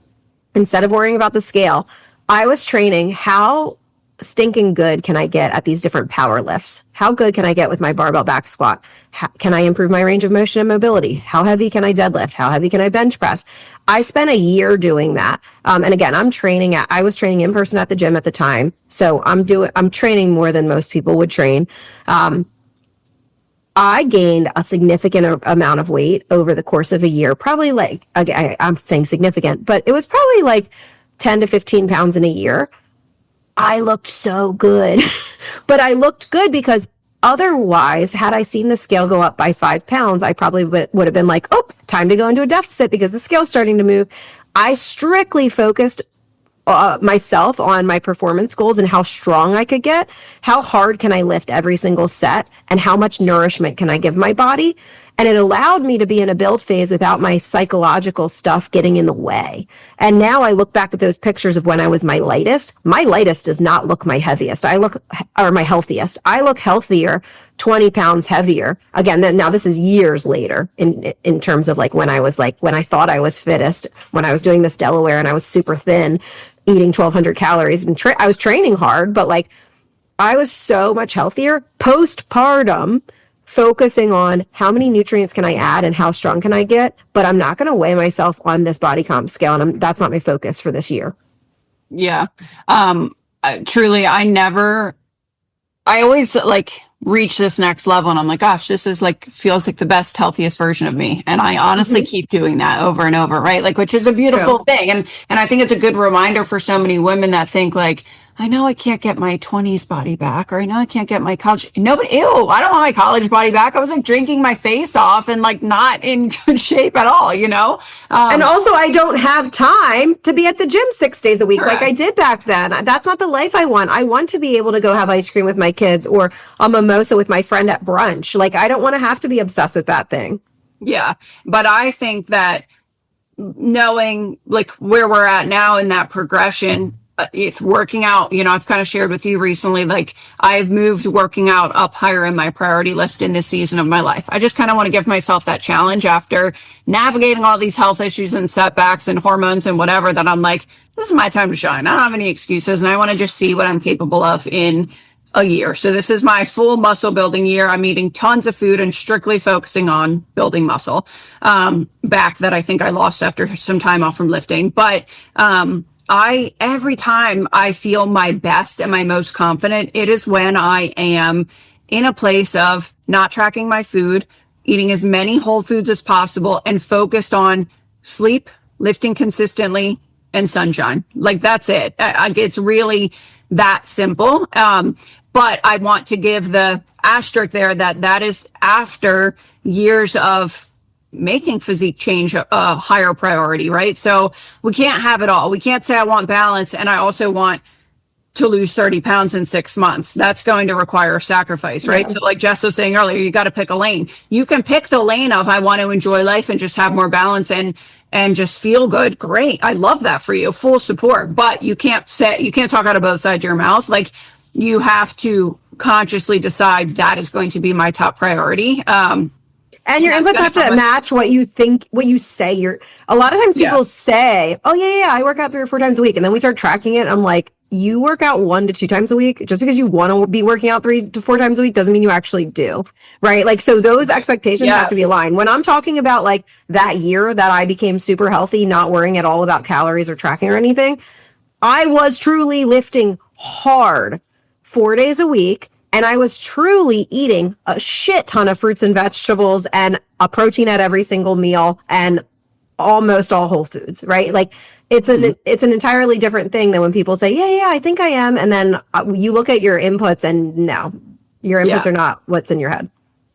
instead of worrying about the scale, I was training how stinking good can I get at these different power lifts? How good can I get with my barbell back squat? Can I improve my range of motion and mobility? How heavy can I deadlift? How heavy can I bench press? I spent a year doing that. And again, I was training in person at the gym at the time. So I'm training more than most people would train. I gained a significant amount of weight over the course of a year, probably like, again, I'm saying significant, but it was probably like 10 to 15 pounds in a year. I looked so good, but I looked good because otherwise, had I seen the scale go up by 5 pounds, I probably would have been like, oh, time to go into a deficit because the scale's starting to move. I strictly focused myself on my performance goals and how strong I could get, how hard can I lift every single set, and how much nourishment can I give my body. And it allowed me to be in a build phase without my psychological stuff getting in the way. And now I look back at those pictures of when I was my lightest. My lightest does not look my heaviest. Or my healthiest. I look healthier, 20 pounds heavier. Again, now this is years later in terms of like when I thought I was fittest, when I was doing this Delaware and I was super thin, eating 1,200 calories and I was training hard, but like I was so much healthier postpartum, focusing on how many nutrients can I add and how strong can I get, but I'm not going to weigh myself on this body comp scale, and that's not my focus for this year. Yeah. Truly, I always like reach this next level and I'm like, gosh, this is like, feels like the best, healthiest version of me. And I honestly keep doing that over and over, right? Like, which is a beautiful thing. And I think it's a good reminder for so many women that think like, I know I can't get my 20s body back, or I know I can't get my college. Nobody, ew, I don't want my college body back. I was like drinking my face off and like not in good shape at all, you know? And also, I don't have time to be at the gym 6 days a week like I did back then. That's not the life I want. I want to be able to go have ice cream with my kids or a mimosa with my friend at brunch. Like, I don't want to have to be obsessed with that thing. Yeah. But I think that knowing like where we're at now in that progression, it's working out. I've kind of shared with you recently, like I've moved working out up higher in my priority list in this season of my life. I just kind of want to give myself that challenge after navigating all these health issues and setbacks and hormones and whatever, that I'm like, this is my time to shine. I don't have any excuses. And I want to just see what I'm capable of in a year. So this is my full muscle building year. I'm eating tons of food and strictly focusing on building muscle back that I think I lost after some time off from lifting. But every time I feel my best and my most confident, it is when I am in a place of not tracking my food, eating as many whole foods as possible, and focused on sleep, lifting consistently, and sunshine. Like that's it. It's really that simple. But I want to give the asterisk there that is after years of making physique change a higher priority, right? So we can't have it all. We can't say I want balance and I also want to lose 30 pounds in 6 months. That's going to require a sacrifice, right? Yeah. So like Jess was saying earlier, you got to pick a lane. You can pick the lane of I want to enjoy life and just have more balance and just feel good. Great. I love that for you. Full support. But you can't talk out of both sides of your mouth. Like you have to consciously decide that is going to be my top priority. And your inputs have to match what you think, what you say. A lot of times people say, oh yeah, I work out 3 or 4 times a week. And then we start tracking it. I'm like, you work out 1 to 2 times a week. Just because you want to be working out 3 to 4 times a week doesn't mean you actually do. Right. Like, so those expectations have to be aligned. When I'm talking about like that year that I became super healthy, not worrying at all about calories or tracking or anything, I was truly lifting hard 4 days a week. And I was truly eating a shit ton of fruits and vegetables and a protein at every single meal and almost all whole foods, right? Like it's an entirely different thing than when people say, yeah, I think I am. And then you look at your inputs and no, your inputs are not what's in your head.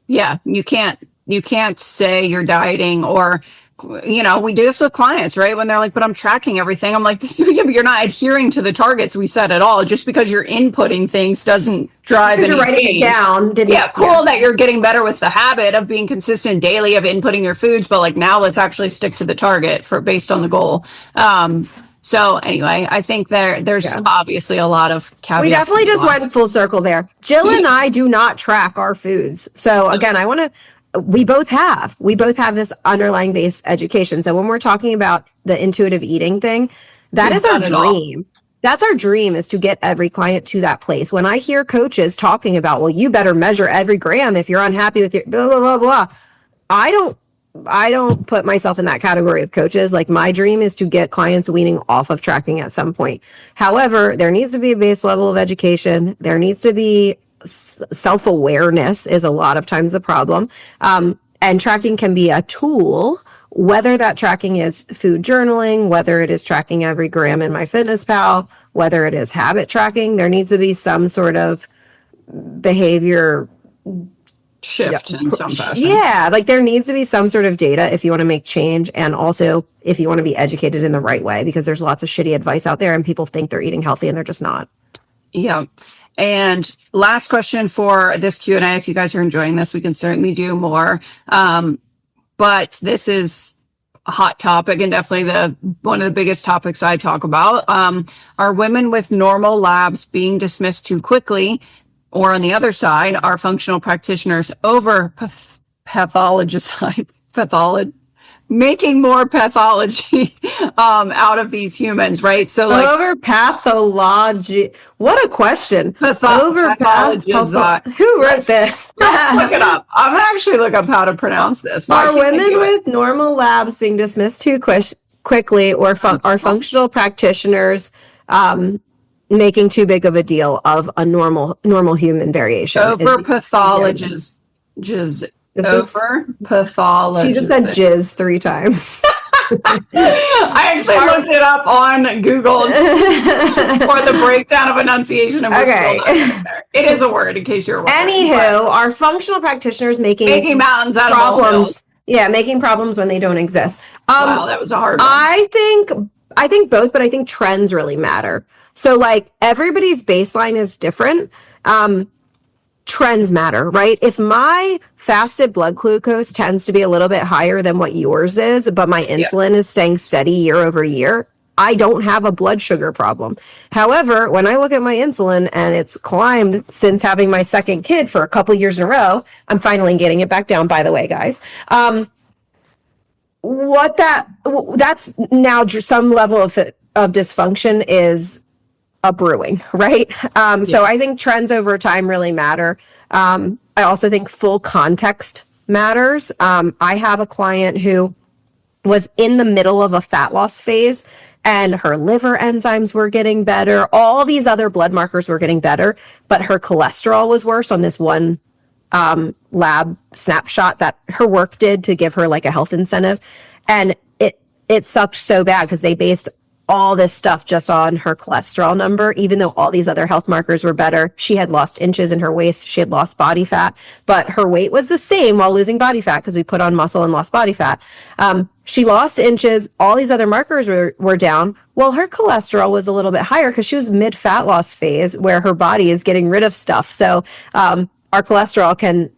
Yeah. You can't say you're dieting or, we do this with clients, right? When they're like, but I'm tracking everything. I'm like, you're not adhering to the targets we set at all. Just because you're inputting things doesn't drive any you're writing change. It down. Cool that you're getting better with the habit of being consistent daily of inputting your foods. But like now let's actually stick to the target based on the goal. So anyway, I think there's obviously a lot of caveats. We definitely just went full circle there. Jill and I do not track our foods. So again, we both have this underlying base education. So when we're talking about the intuitive eating thing, that is our dream. That's our dream, is to get every client to that place. When I hear coaches talking about, well, you better measure every gram if you're unhappy with your blah, blah, blah, blah. I don't put myself in that category of coaches. Like my dream is to get clients weaning off of tracking at some point. However, there needs to be a base level of education. There needs to be self-awareness is a lot of times the problem. And tracking can be a tool, whether that tracking is food journaling, whether it is tracking every gram in MyFitnessPal, whether it is habit tracking. There needs to be some sort of behavior shift in some fashion. Yeah, like there needs to be some sort of data if you want to make change, and also if you want to be educated in the right way, because there's lots of shitty advice out there and people think they're eating healthy and they're just not. Yeah. And last question for this Q&A. If you guys are enjoying this, we can certainly do more. But this is a hot topic and definitely one of the biggest topics I talk about. Are women with normal labs being dismissed too quickly? Or on the other side, are functional practitioners making more pathology out of these humans, right? So like over pathology. What a question. Over pathology. Who wrote this? Let's look it up. I'm gonna actually look up how to pronounce this. Are women with normal labs being dismissed too quickly, or are functional practitioners making too big of a deal of a normal human variation? Over pathologies. Over pathology. She just said jizz 3 times. I actually looked it up on Google for the breakdown of enunciation. And okay. It is a word, in case you're wondering. Anywho, are functional practitioners making mountains out problems, of molehills? Yeah, making problems when they don't exist. Wow, that was a hard one. I think both, but I think trends really matter. So like everybody's baseline is different. trends matter, right? If my fasted blood glucose tends to be a little bit higher than what yours is, but my insulin is staying steady year over year, I don't have a blood sugar problem. However, when I look at my insulin and it's climbed since having my second kid for a couple years in a row, I'm finally getting it back down, by the way, guys. That's now some level of dysfunction is a brewing, right? So I think trends over time really matter. I also think full context matters. I have a client who was in the middle of a fat loss phase and her liver enzymes were getting better. All these other blood markers were getting better, but her cholesterol was worse on this one lab snapshot that her work did to give her like a health incentive. And it sucked so bad because they based all this stuff just on her cholesterol number, even though all these other health markers were better. She had lost inches in her waist. She had lost body fat, but her weight was the same while losing body fat because we put on muscle and lost body fat. She lost inches. All these other markers were down. Well, her cholesterol was a little bit higher because she was mid fat loss phase where her body is getting rid of stuff. So our cholesterol can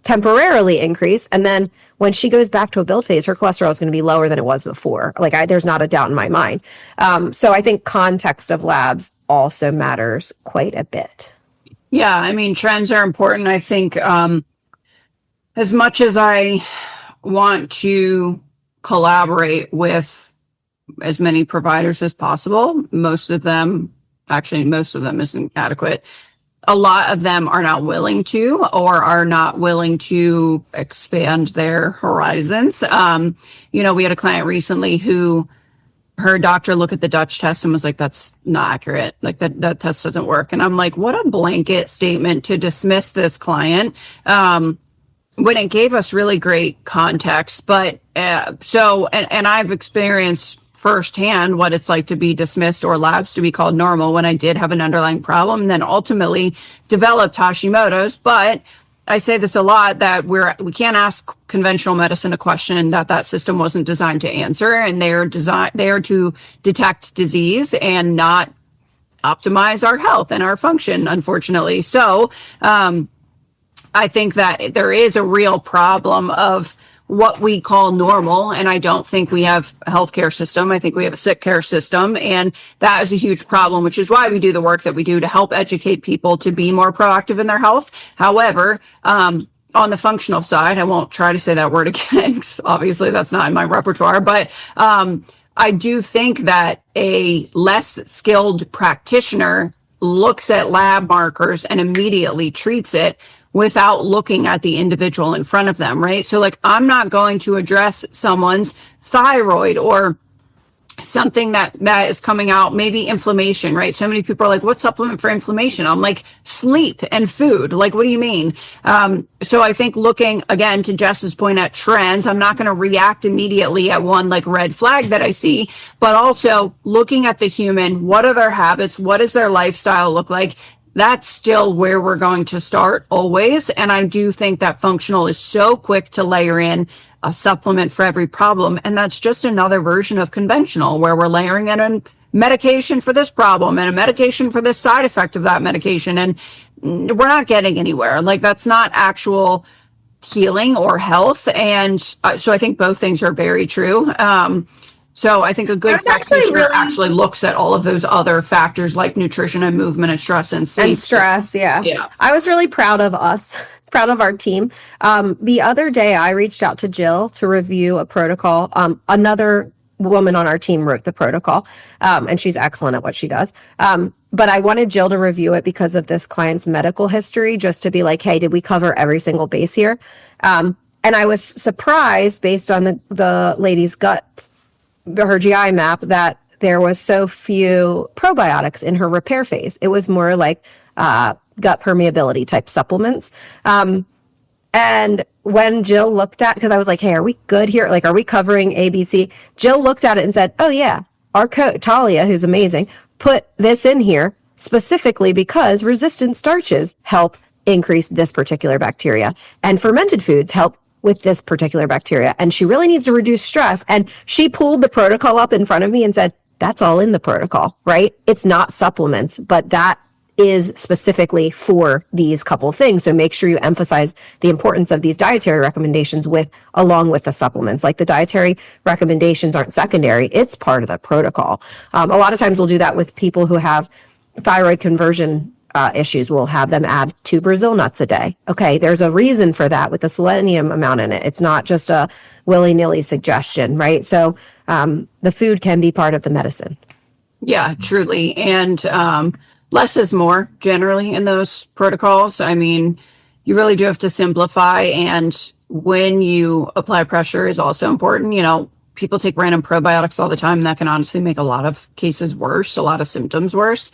temporarily increase. And then when she goes back to a build phase, her cholesterol is going to be lower than it was before. There's not a doubt in my mind. So I think context of labs also matters quite a bit. Yeah, I mean, trends are important. I think as much as I want to collaborate with as many providers as possible, most of them isn't adequate. A lot of them are not willing to or are not willing to expand their horizons. We had a client recently who her doctor looked at the Dutch test and was like, that's not accurate. Like that test doesn't work. And I'm like, what a blanket statement to dismiss this client. When it gave us really great context. But and I've experienced firsthand what it's like to be dismissed or labs to be called normal when I did have an underlying problem and then ultimately developed Hashimoto's. But I say this a lot that we can't ask conventional medicine a question that system wasn't designed to answer, and they are to detect disease and not optimize our health and our function, unfortunately. So I think that there is a real problem of what we call normal. And I don't think we have a healthcare system. I think we have a sick care system. And that is a huge problem, which is why we do the work that we do to help educate people to be more proactive in their health. However, on the functional side, I won't try to say that word again, because obviously that's not in my repertoire, but I do think that a less skilled practitioner looks at lab markers and immediately treats it without looking at the individual in front of them, right? So I'm not going to address someone's thyroid or something that is coming out, maybe inflammation, right? So many people are like, what supplement for inflammation? I'm like, sleep and food. Like, what do you mean? So I think looking again to Jess's point at trends, I'm not going to react immediately at one like red flag that I see, but also looking at the human, what are their habits? What does their lifestyle look like? That's still where we're going to start always. And I do think that functional is so quick to layer in a supplement for every problem. And that's just another version of conventional where we're layering in a medication for this problem and a medication for this side effect of that medication. And we're not getting anywhere. Like that's not actual healing or health. And so I think both things are very true. So I think a good practitioner actually looks at all of those other factors like nutrition and movement and stress and sleep. And stress, yeah. I was really proud of us, proud of our team. The other day I reached out to Jill to review a protocol. Another woman on our team wrote the protocol, and she's excellent at what she does. But I wanted Jill to review it because of this client's medical history, just to be like, hey, did we cover every single base here? And I was surprised based on the lady's her GI map, that there was so few probiotics in her repair phase. It was more like gut permeability type supplements. And when Jill looked at, because I was like, hey, are we good here? Like, are we covering ABC? Jill looked at it and said, oh yeah, our coach, Talia, who's amazing, put this in here specifically because resistant starches help increase this particular bacteria, and fermented foods help with this particular bacteria, and she really needs to reduce stress. And she pulled the protocol up in front of me and said, that's all in the protocol, right? It's not supplements, but that is specifically for these couple things. So make sure you emphasize the importance of these dietary recommendations along with the supplements. Like the dietary recommendations aren't secondary, it's part of the protocol. A lot of times we'll do that with people who have thyroid conversion issues. We'll have them add 2 Brazil nuts a day. Okay, there's a reason for that with the selenium amount in it. It's not just a willy-nilly suggestion, right? So the food can be part of the medicine. Yeah, truly. And less is more generally in those protocols. I mean, you really do have to simplify. And when you apply pressure is also important. You know, people take random probiotics all the time, and that can honestly make a lot of cases worse, a lot of symptoms worse.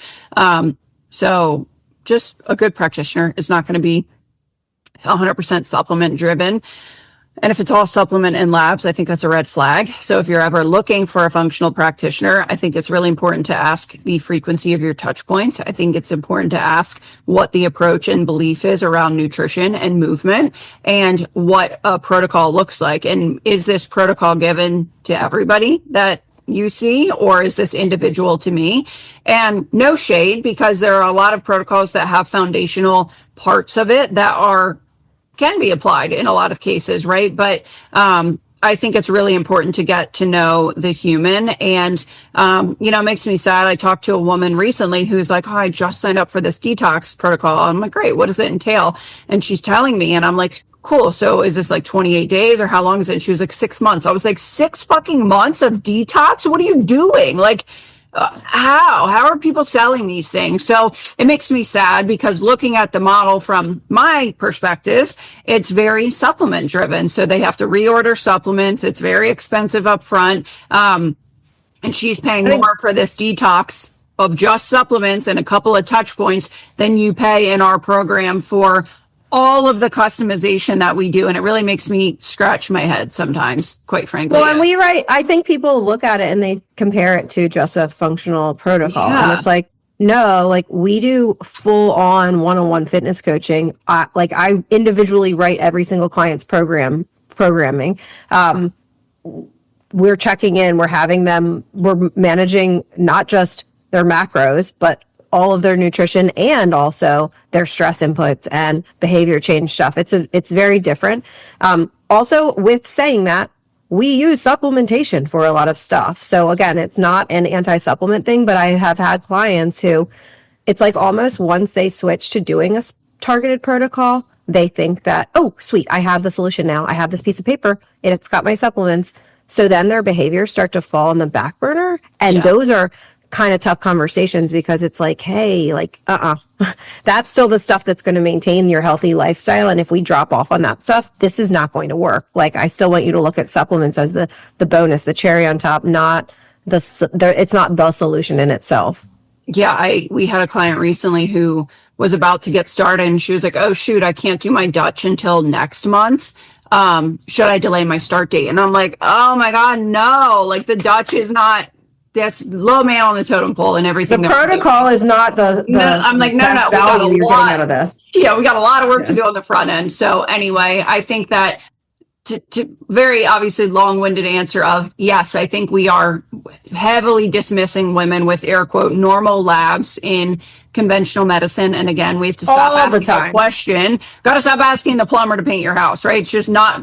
So just a good practitioner is not going to be 100% supplement driven. And if it's all supplement and labs, I think that's a red flag. So if you're ever looking for a functional practitioner, I think it's really important to ask the frequency of your touch points. I think it's important to ask what the approach and belief is around nutrition and movement and what a protocol looks like. And is this protocol given to everybody that you see, or is this individual to me? And no shade, because there are a lot of protocols that have foundational parts of it that can be applied in a lot of cases, right? But I think it's really important to get to know the human. And, it makes me sad. I talked to a woman recently who's like, oh, I just signed up for this detox protocol. I'm like, great. What does it entail? And she's telling me, and I'm like, cool. So is this like 28 days or how long is it? And she was like 6 months. I was like, 6 fucking months of detox? What are you doing? Like, how are people selling these things? So it makes me sad, because looking at the model from my perspective, it's very supplement driven. So they have to reorder supplements. It's very expensive up front. And she's paying more for this detox of just supplements and a couple of touch points than you pay in our program for all of the customization that we do. And it really makes me scratch my head sometimes, quite frankly. Well, and I think people look at it and they compare it to just a functional protocol. Yeah. And it's like, no, like we do full on one-on-one fitness coaching. I individually write every single client's programming. We're checking in, we're managing not just their macros, but all of their nutrition and also their stress inputs and behavior change stuff. It's very different. Also, with saying that, we use supplementation for a lot of stuff. So again, it's not an anti-supplement thing, but I have had clients who it's like almost once they switch to doing a targeted protocol, they think that, oh, sweet, I have the solution now. I have this piece of paper and it's got my supplements. So then their behaviors start to fall on the back burner. And those are kind of tough conversations, because it's like, hey, like, that's still the stuff that's going to maintain your healthy lifestyle. And if we drop off on that stuff, this is not going to work. Like, I still want you to look at supplements as the bonus, the cherry on top, it's not the solution in itself. Yeah. We had a client recently who was about to get started, and she was like, oh shoot, I can't do my Dutch until next month. Should I delay my start date? And I'm like, oh my God, no, like the Dutch is not, that's low man on the totem pole and everything. The protocol is not the I'm like, no, we got a lot out of this. Yeah, we got a lot of work to do on the front end. So anyway, I think that to very obviously long-winded answer of yes, I think we are heavily dismissing women with air quote normal labs in conventional medicine. And again, we have to stop asking that question. Got to stop asking the plumber to paint your house, right? It's just not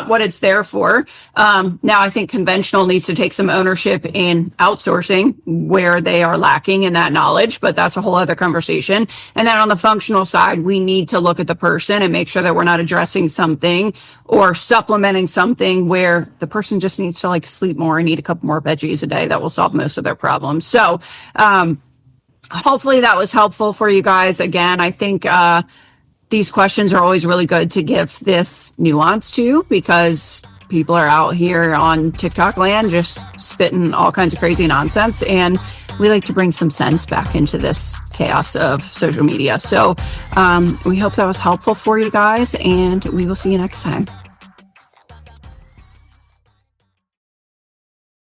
what it's there for. Now I think conventional needs to take some ownership in outsourcing where they are lacking in that knowledge, but that's a whole other conversation. And then on the functional side, we need to look at the person and make sure that we're not addressing something or supplementing something where the person just needs to like sleep more and eat a couple more veggies a day. That will solve most of their problems. So, hopefully that was helpful for you guys. Again, I think these questions are always really good to give this nuance to, because people are out here on TikTok land just spitting all kinds of crazy nonsense. And we like to bring some sense back into this chaos of social media. So we hope that was helpful for you guys, and we will see you next time.